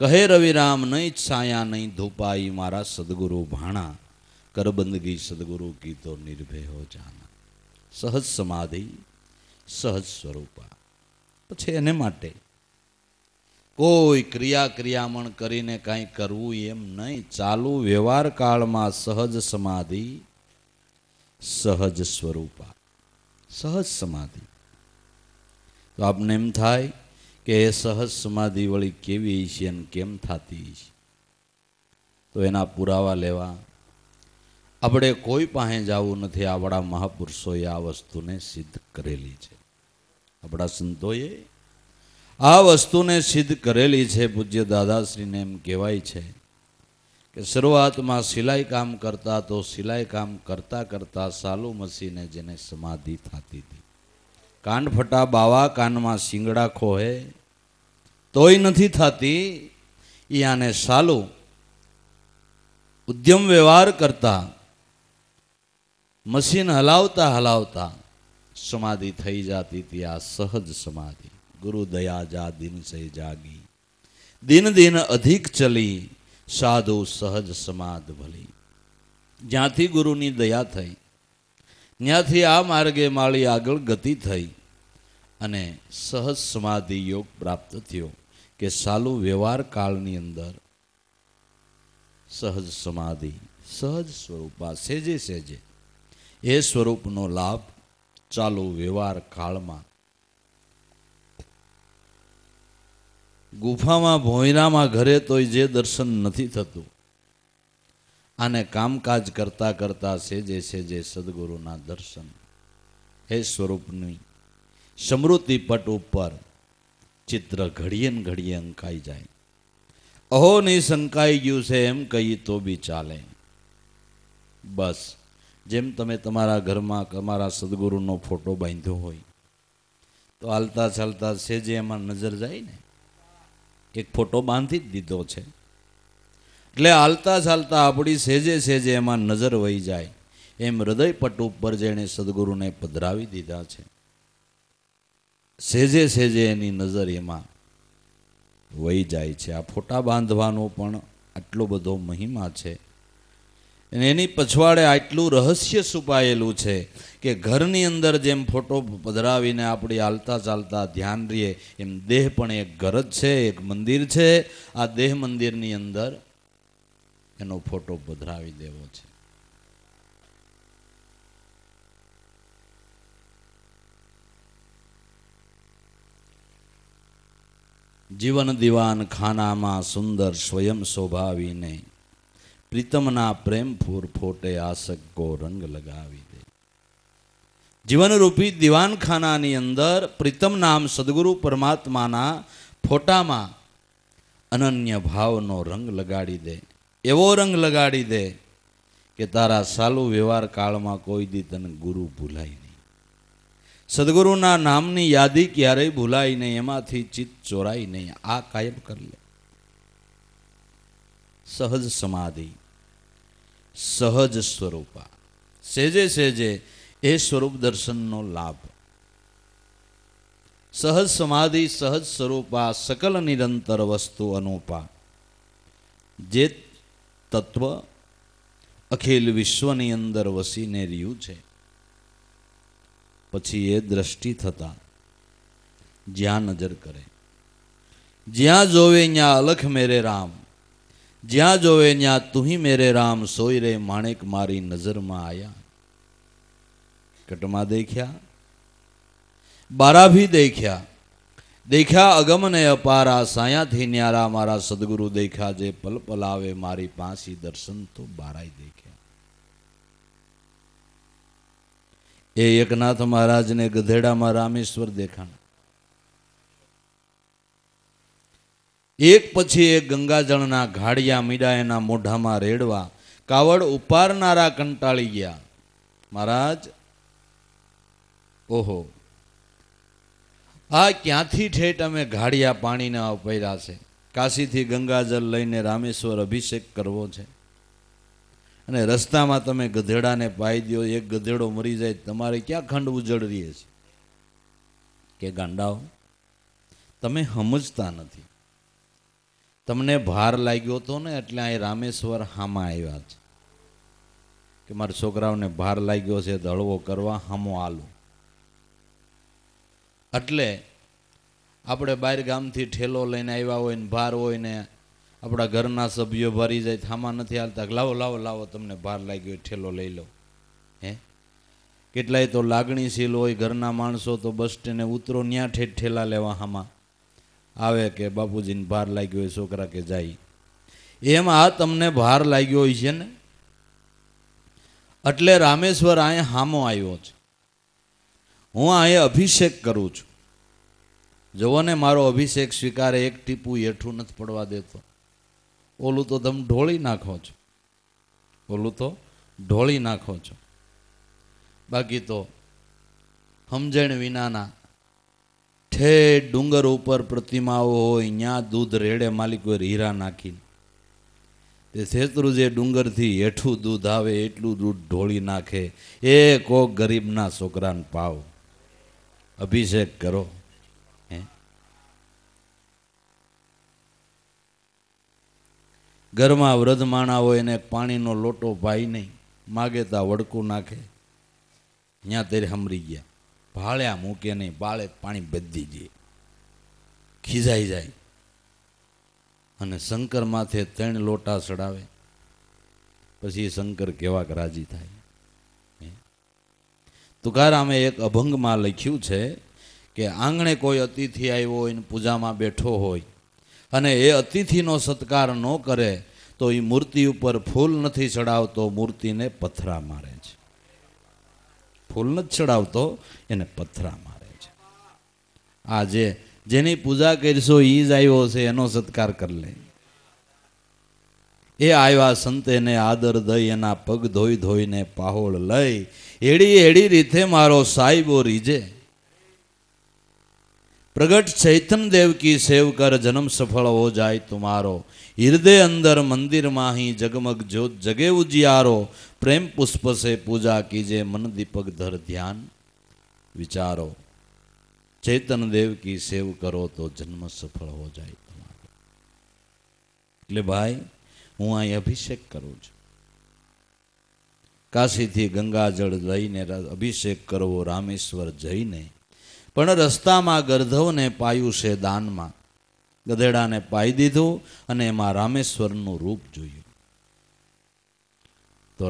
कहे रविराम नहीं छाया नहीं धूपाई मारा सदगुरु भाणा कर बंदगी सदगुरु की तो निर्भय हो जाना। सहज समाधि सहज स्वरूपा पछी एने माटे कोई क्रिया क्रियामण करीने काई करवू एम नहीं। चालू व्यवहार काल में सहज समाधि सहज स्वरूपा सहज समाधि। तो आपने एम थाय के सहज समाधि वળી केवी हशे अने केम थाती हशे। तो एना पुरावा लेवा આપણે કોઈ પાસે જવું નથી। આપણા મહાપુરુષોએ આ વસ્તુને સિદ્ધ કરેલી છે। આપણા સંતોએ આ વસ્તુને સિદ્ધ કરેલી છે। પૂજ્ય દાદાશ્રીને એમ કહેવાય છે કે શરૂઆતમાં સિલાઈ કામ કરતા તો સિલાઈ કામ કરતા કરતા સાલુ મસીને જેને સમાધિ થતી હતી। કાન ફટા બાવા કાનમાં શિંગડા ખોહે તોય નથી થતી। એ આને સાલુ ઉદ્યમ વ્યવહાર કરતા मशीन हलावता हलावता समाधि थई जाती थी। आ सहज समाधि गुरु दया जा दिन से जागी दिन दिन अधिक चली साधु सहज समाध भली। ज्यांथी गुरुनी दया थई न्याथी आ मार्गे माળી આગળ गति थई अने सहज समाधि योग प्राप्त थयो के सालू व्यवहार कालनी अंदर सहज समाधि सहज स्वरूपा सेजे सेजे ए स्वरूपनो लाभ चालू व्यवहार काल में गुफा में भोयरा में घरे तो जे दर्शन नहीं थतु आने कामकाज करता करता सेजे सेजे सदगुरुना दर्शन हे स्वरूपनी स्मृति पट ऊपर चित्र घड़िए न घड़िए अंकाई जाए। अहो नहीं संकाई गयु से एम कही तो भी चाले। बस जेम तमे तमारा घर में तमारा सदगुरुनो फोटो बांध्यो होय तो हालता चालता सेजे एमां नजर जाए ने एक फोटो बांधी ज दीधो छे એટલે હાલતા ચાલતા આપણી સેજે સેજે એમાં નજર વહી જાય એમ હૃદય પટ ઉપર જેણે સદગુરુને પધરાવી દીધા છે સેજે સેજે એની નજર એમાં વહી જાય છે। આ ફોટા બાંધવાનો પણ આટલો બધો મહિમા છે અને એની પછવાડે આટલું રહસ્ય છુપાયેલું છે કે ઘરની અંદર જેમ ફોટો પધરાવીને આપણી હાલતા ચાલતા ધ્યાન રહીએ એમ દેહ પણ એક ઘર જ છે, એક મંદિર છે। આ દેહ મંદિરની અંદર એનો ફોટો પધરાવી દેવો છે। જીવન દીવાન ખાનામાં સુંદર સ્વયં શોભાવીને પ્રીતમના પ્રેમ ફૂર ફોટે આસક કો રંગ લગાવી દે। જીવનરૂપી દીવાનખાનાની અંદર પ્રીતમ નામ સદગુરુ પરમાત્માના ફોટામાં અનન્ય ભાવનો રંગ લગાડી દે। એવો રંગ લગાડી દે કે તારા સાલુ વ્યવહાર કાળમાં કોઈ દી તને ગુરુ ભૂલાય નહીં, સદગુરુના નામની યાદી ક્યારેય ભૂલાય નહીં, એમાંથી ચિત્ત ચોરાય નહીં। આ કાયમ કરી લે। સહજ સમાધિ, સહજ સ્વરૂપા, સેજે સેજે એ સ્વરૂપ દર્શનનો લાભ। સહજ સમાધિ, સહજ સ્વરૂપા, સકલ નિરંતર વસ્તુ અનુપા। જે તત્વ અખિલ વિશ્વની અંદર વસીને રહ્યું છે, પછી એ દ્રષ્ટિ થતા જ્યાં નજર કરે, જ્યાં જોવે ત્યાં અલખ મેરે રામ, જ્યાં જોવે ત્યાં તું ही मेरे राम, सोई रे माणેક મારી નજરમાં આયા। કટમાં દેખ્યા, બારા ભી દેખ્યા, દેખ્યા અગમ ને અપારા, સાયાથી ન્યારા મારા સદગુરુ દેખ્યા। જે પલ પલ આવે મારી પાસી, દર્શન તો બારાય દેખ્યા। એ એકનાથ મહારાજને ગધેડામાં રામેશ્વર દેખાણ, એક પછી એક ગંગાજળના ઘાડિયા મીડા એના મોઢામાં રેડવા। કાવડ ઉપારનારા કંટાળી ગયા। મહારાજ ઓહો, આ ક્યાંથી ઠેઠ અમે ઘાડિયા પાણીના ઉપાડ્યા છે, કાશીથી ગંગાજળ લઈને રામેશ્વર અભિષેક કરવો છે અને રસ્તામાં તમે ગધેડાને પાઈ દો, એક ગધેડો મરી જાય, તમારે ક્યાં ખંડ ઉજળ રહીએ છે કે ગાંડાઓ તમે સમજતા નથી। તમને ભાર લાગ્યો હતો ને એટલે અહીં રામેશ્વર હામાં આવ્યા છે કે મારા છોકરાઓને ભાર લાગ્યો છે તો હળવો કરવા હામો આલો। એટલે આપણે બહાર ગામથી ઠેલો લઈને આવ્યા હોય ને ભાર હોય ને આપણા ઘરના સભ્યો ભરી જાય, થામાં નથી હાલતા, લાવો લાવો લાવો તમને ભાર લાગ્યો હોય ઠેલો લઈ લો। હે કેટલાય તો લાગણીશીલ હોય ઘરના માણસો, તો બસ સ્ટેન્ડે ઉતરો ન્યા ઠેઠ ઠેલા લેવા હામાં આવે કે બાપુજીને ભાર લાગ્યો હોય છોકરા કે જાય। એમ આ તમને ભાર લાગ્યો હોય છે ને એટલે રામેશ્વર અહીંયા હામો આવ્યો છે, હું અહીંયા અભિષેક કરું છું। જુઓ ને મારો અભિષેક સ્વીકારે, એક ટીપું હેઠું નથી પડવા દેતો। ઓલું તો તમે ઢોળી નાખો છો, ઓલું તો ઢોળી નાખો છો, બાકી તો સમજણ વિનાના ઠેઠ ડુંગર ઉપર પ્રતિમાઓ હોય, ત્યાં દૂધ રેડે માલિકો હીરા નાખીને, તે શેત્રુજે ડુંગરથી હેઠું દૂધ આવે એટલું દૂધ ઢોળી નાખે। એ કોક ગરીબના છોકરાને પાવ, અભિષેક કરો। હે ઘરમાં વૃદ્ધ માણા હોય એને પાણીનો લોટો ભાઈ નહીં, માગે તા વડકું નાખે, ત્યાં તેરે હમરી ગયા, ભાળ્યા મૂકે નહીં, બાળે પાણી બધી જાય, ખીજાઈ જાય અને શંકર માથે 3 લોટા ચડાવે, પછી શંકર કેવાક રાજી થાય। તુકારામે એક અભંગમાં લખ્યું છે કે આંગણે કોઈ અતિથિ આવ્યો હોય ને પૂજામાં બેઠો હોય અને એ અતિથિનો સત્કાર ન કરે તો એ મૂર્તિ ઉપર ફૂલ નથી ચડાવતો, મૂર્તિને પથરા મારે છે। ફૂલ નથી ચડાવતો, એને પથરા મારે છે। આ જેની પૂજા કરશો એ જ આવ્યો છે, એનો સત્કાર કરી લે। એ આવ્યા સંતેને આદર દઈ, એના પગ ધોઈ ધોઈને પાહોળ લઈ, એડી એડી રીતે મારો સાહેબો રીજે। प्रगट चैतन देव की सेव कर, जन्म सफल हो जाए तुम्हारो, हृदय अंदर मंदिर माही जगमग ज्योत जगे उजियारो। प्रेम पुष्प से पूजा कीजे, मन दीपक धर ध्यान विचारो। चैतन देव की सेव करो तो जन्म सफल हो जाए तुम्हारो। એટલે ભાઈ હું અહીં અભિષેક કરું છું. કાશીથી ગંગાજળ લઈને અભિષેક કરવો રામેશ્વર જઈને, પણ રસ્તામાં ગર્ધવને પાયું છે દાનમાં. ગધેડાને પાઈ દીધું અને એમાં રામેશ્વરનું રૂપ જોયું. તો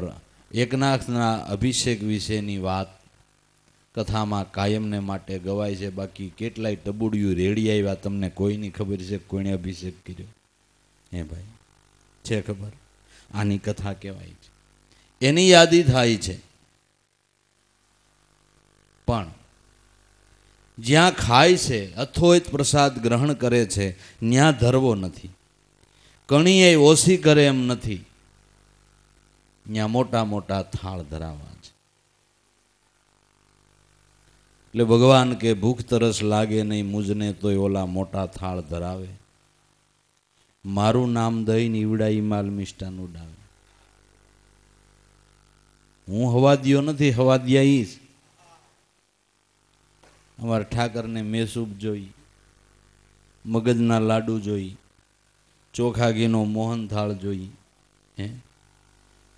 એકનાથના અભિષેક વિશેની વાત કથામાં કાયમને માટે ગવાય છે. બાકી કેટલાય ટબુડિયું રેડી આવ્યા, તમને કોઈની ખબર છે કોઈને અભિષેક કર્યો? હે ભાઈ, છે ખબર? આની કથા કહેવાય છે, એની યાદી થાય છે. પણ જ્યાં ખાય છે, અથોય પ્રસાદ ગ્રહણ કરે છે, ત્યાં ધરવો નથી. કણીએ ઓછી કરે એમ નથી, ત્યાં મોટા મોટા થાળ ધરાવવા છે. એટલે ભગવાન કે ભૂખ તરસ લાગે નહીં મુજને તોય ઓલા મોટા થાળ ધરાવે. મારું નામ દઈને ઈવડાઈ માલ મિષ્ટાન ઉડાવે. હું હવાદિયો નથી, હવાદિયા ઈ. અમારા ઠાકરને મેસૂબ જોઈ, મગજના લાડુ જોઈ, ચોખા ઘીનો મોહનથાળ જોઈ, હે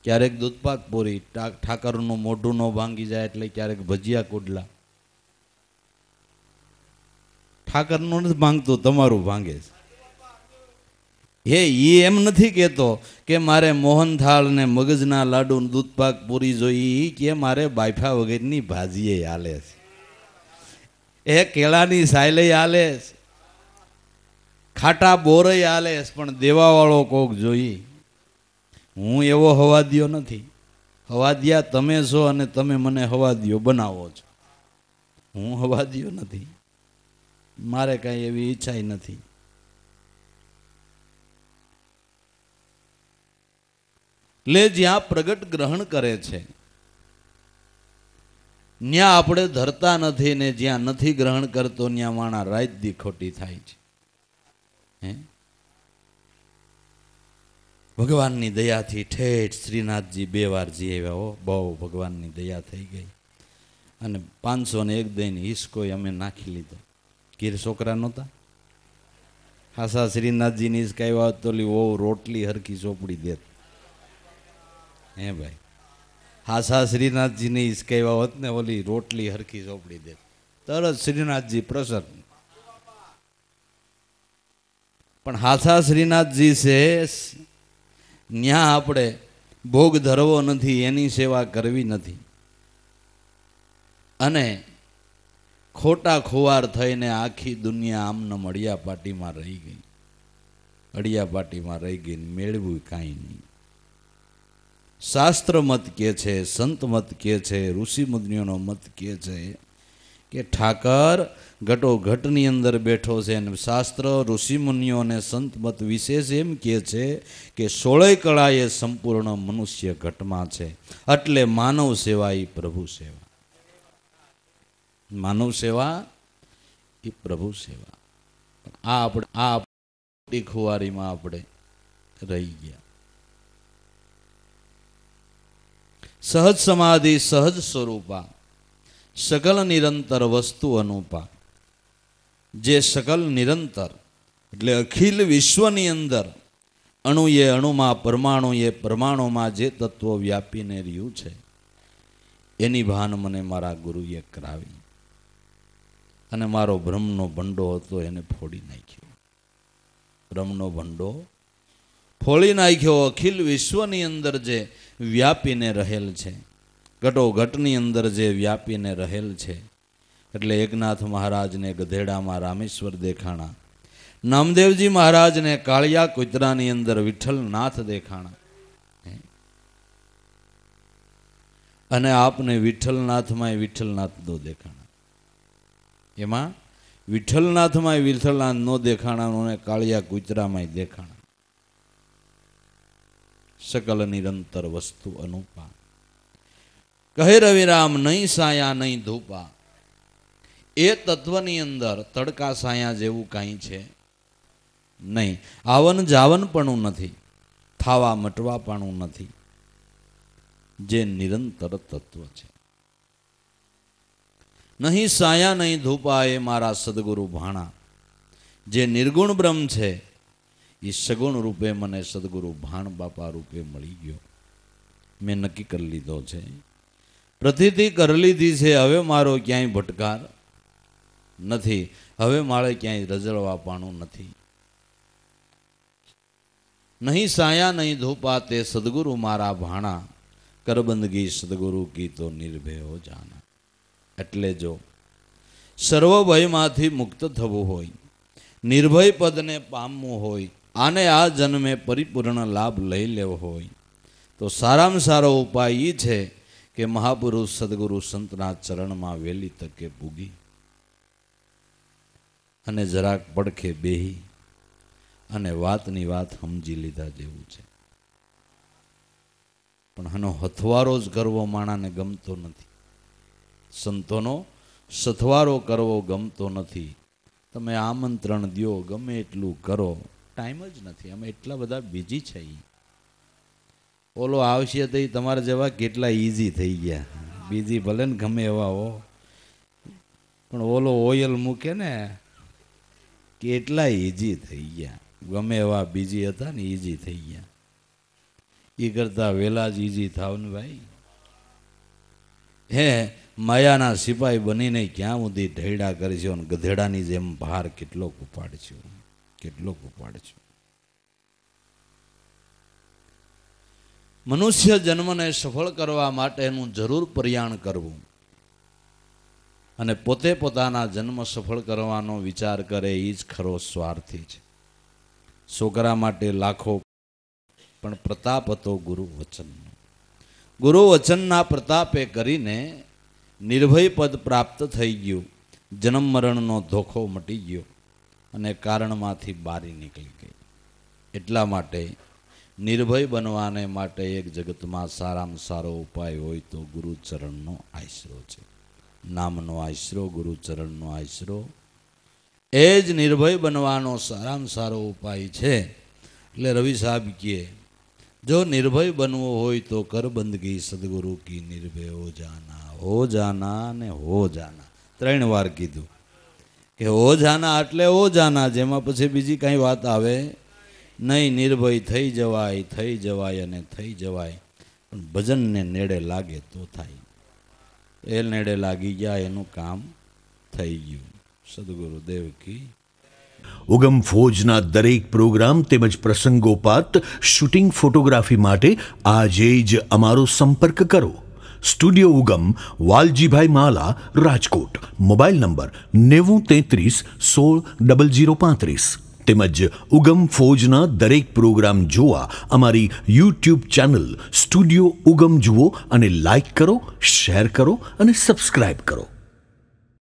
ક્યારેક દૂધપાક પૂરી. ઠાકરનું મોઢું ન ભાંગી જાય એટલે ક્યારેક ભજીયા કોડલા. ઠાકરનું નથી ભાંગતું, તમારું ભાંગે છે. હે એ એમ નથી કહેતો કે મારે મોહનથાળ ને મગજના લાડુ દૂધપાક પૂરી જોઈ, કે મારે બાયફા વગેરેની ભાજીએ હાલે છે, એ કેળાની સાયલે હાલે છે, ખાટા બોરય હાલે છે, પણ દેવાવાળો કોક જોઈ. હું એવો હવાદિયો નથી. હવાદિયા તમે છો અને તમે મને હવાદિયો બનાવો છો. હું હવાદિયો નથી, મારે કાંઈ એવી ઈચ્છા નથી. એટલે જ્યાં પ્રગટ ગ્રહણ કરે છે ત્યાં આપણે ધરતા નથી, ને જ્યાં નથી ગ્રહણ કરતો ત્યાં માણા રાત દી ખોટી થાય છે. હે ભગવાનની દયાથી ઠેઠ શ્રીનાથજી 2 વાર જી આવ્યા. હો, બહુ ભગવાનની દયા થઈ ગઈ. અને 501 દઈને હિસકોય અમે નાખી લીધો. ગીર છોકરા નહોતા, હાસા શ્રીનાથજીની હિસક આવ્યા તો ઓ રોટલી હરખી ચોપડી દેત. હે ભાઈ, હાસા શ્રીનાથજીની હિસક આવ્યા હોત ને ઓલી રોટલી હરખી ચોપડી દેત. તરત શ્રીનાથજી પ્રસન્ન. પણ હાસા શ્રીનાથજી છે ન્યા આપણે ભોગ ધરવો નથી, એની સેવા કરવી નથી. અને ખોટા ખુવાર થઈને આખી દુનિયા આમનમ અડિયાપાટીમાં રહી ગઈ. અડિયાપાટીમાં રહી ગઈ, મેળવ્યું કાંઈ નહીં. શાસ્ત્ર મત કે છે, સંત મત કે છે, ઋષિ મુનિઓનો મત કે છે કે ઠાકર ઘટો ઘટની અંદર બેઠો છે. અને શાસ્ત્ર ઋષિ મુનિઓ અને સંત મત વિશેષ એમ કે છે કે 16 કળાએ સંપૂર્ણ મનુષ્ય ઘટમાં છે. એટલે માનવ સેવા એ પ્રભુ સેવા. માનવ સેવા એ પ્રભુ સેવા. આ ખુવારીમાં આપણે રહી ગયા. સહજ સમાધિ સહજ સ્વરૂપા, સકલ નિરંતર વસ્તુ અનુપા. જે સકલ નિરંતર એટલે અખિલ વિશ્વની અંદર અણુએ અણુમાં, પરમાણુએ પરમાણુમાં જે તત્વ વ્યાપીને રહ્યું છે એની ભાન મને મારા ગુરુએ કરાવી. અને મારો બ્રહ્મનો ભંડો હતો એને ફોડી નાખ્યો. બ્રહ્મનો ભંડો ફોડી નાખ્યો. અખિલ વિશ્વની અંદર જે વ્યાપીને રહેલ છે, ઘટો ઘટની અંદર જે વ્યાપીને રહેલ છે. એટલે એકનાથ મહારાજને ગધેડામાં રામેશ્વર દેખાણા, નામદેવજી મહારાજને કાળિયા કુતરાની અંદર વિઠ્ઠલનાથ દેખાણા. અને આપને વિઠ્ઠલનાથમાં વિઠ્ઠલનાથ નો દેખાણા. એમાં વિઠ્ઠલનાથમાં વિઠ્ઠલનાથ નો દેખાણા અને કાળિયા કુતરામાં દેખાણા. સકલ નિરંતર વસ્તુ અનુપા. કહે રવિરામ નહીં સાયા નહીં ધૂપા. એ તત્વની અંદર તડકા સાયા જેવું કાંઈ છે નહીં. આવન જાવનપણું નથી, થાવા મટવાપણું નથી. જે નિરંતર તત્વ છે. નહીં સાયા નહીં ધૂપા એ મારા સદગુરુ ભાણા. જે નિર્ગુણ બ્રહ્મ છે એ સગુણ રૂપે મને સદગુરુ ભાણ બાપા રૂપે મળી ગયો. મેં નક્કી કરી લીધો છે, પ્રતિતિ કરી લીધી છે. હવે મારો ક્યાંય ભટકાર નથી, હવે મારે ક્યાંય રજળવા પાણું નથી. નહીં સાયા નહીં ધોપા તે સદગુરુ મારા ભાણા, કરબંદગી સદગુરુ કી તો નિર્ભય હો જાના. એટલે જો સર્વ ભયમાંથી મુક્ત થવું હોય, નિર્ભય પદને પામવું હોય, આને આ જન્મે પરિપૂર્ણ લાભ લઈ લેવો હોય, તો સારામાં સારો ઉપાય એ છે કે મહાપુરુષ સદગુરુ સંતના ચરણમાં વહેલી તકે પૂગી અને જરાક પડખે બેહી અને વાતની વાત સમજી લીધા જેવું છે. પણ આનો હથવારો જ કરવો માણાને ગમતો નથી, સંતોનો સથવારો કરવો ગમતો નથી. તમે આમંત્રણ દ્યો, ગમે એટલું કરો, ટાઈમ જ નથી. અમે એટલા બધા બીજી છે. ઓલો આવશે તો તમારા જેવા કેટલા ઇઝી થઈ ગયા. બીજી ભલે ને ગમે એવા હો, પણ ઓલો ઓઇલ મૂકે ને કેટલા ઇઝી થઈ ગયા. ગમે એવા બીજી હતા ને ઇઝી થઈ ગયા. એ કરતા વહેલા જ ઇઝી થાવ ને ભાઈ. હે માયાના સિપાઈ બનીને ક્યાં સુધી ઢેડા કરીશું અને ગધેડાની જેમ ભાર કેટલોક ઉપાડશું, કેટલોક ઉપાડશું. મનુષ્ય જન્મને સફળ કરવા માટેનું જરૂર પ્રયાણ કરવું અને પોતે પોતાના જન્મ સફળ કરવાનો વિચાર કરે એ જ ખરો સ્વાર્થી છે. છોકરા માટે લાખો, પણ પ્રતાપ હતો ગુરુ વચનનો. ગુરુ વચનના પ્રતાપે કરીને નિર્ભય પદ પ્રાપ્ત થઈ ગયું. જન્મ મરણનો ધોખો મટી ગયો અને કારણમાંથી બારી નીકળી ગઈ. એટલા માટે નિર્ભય બનવાને માટે એક જગતમાં સારામાં સારો ઉપાય હોય તો ગુરુચરણનો આશરો છે. નામનો આશરો, ગુરુચરણનો આશરો એ જ નિર્ભય બનવાનો સારામાં સારો ઉપાય છે. એટલે રવિ સાહેબ કહે, જો નિર્ભય બનવો હોય તો કર બંદગી સદગુરુ કી નિર્ભય હો જાના. હો જાના ને હો જાના 3 વાર કીધું કે હો જાના એટલે હો જાના, જેમાં પછી બીજી કાંઈ વાત આવે નહીં. નિર્ભય થઈ જવાય અને થઈ જવાય, પણ ભજનને નેડે લાગે તો થાય. એ નેડે લાગી ગયા, એનું કામ થઈ ગયું. સદગુરુદેવ કી. ઉગમ ફોજના દરેક પ્રોગ્રામ તેમજ પ્રસંગોપાત શૂટિંગ ફોટોગ્રાફી માટે આજે જ અમારો સંપર્ક કરો. Studio Ugam, Valjibhai Mala, Rajkot. Mobile number 9033160035. તેમજ ઉગમ ફોજના દરેક પ્રોગ્રામ જોવા અમારી યુટ્યુબ ચેનલ સ્ટુડિયો ઉગમ જુઓ અને લાઈક કરો, શેર કરો અને સબસ્ક્રાઇબ કરો.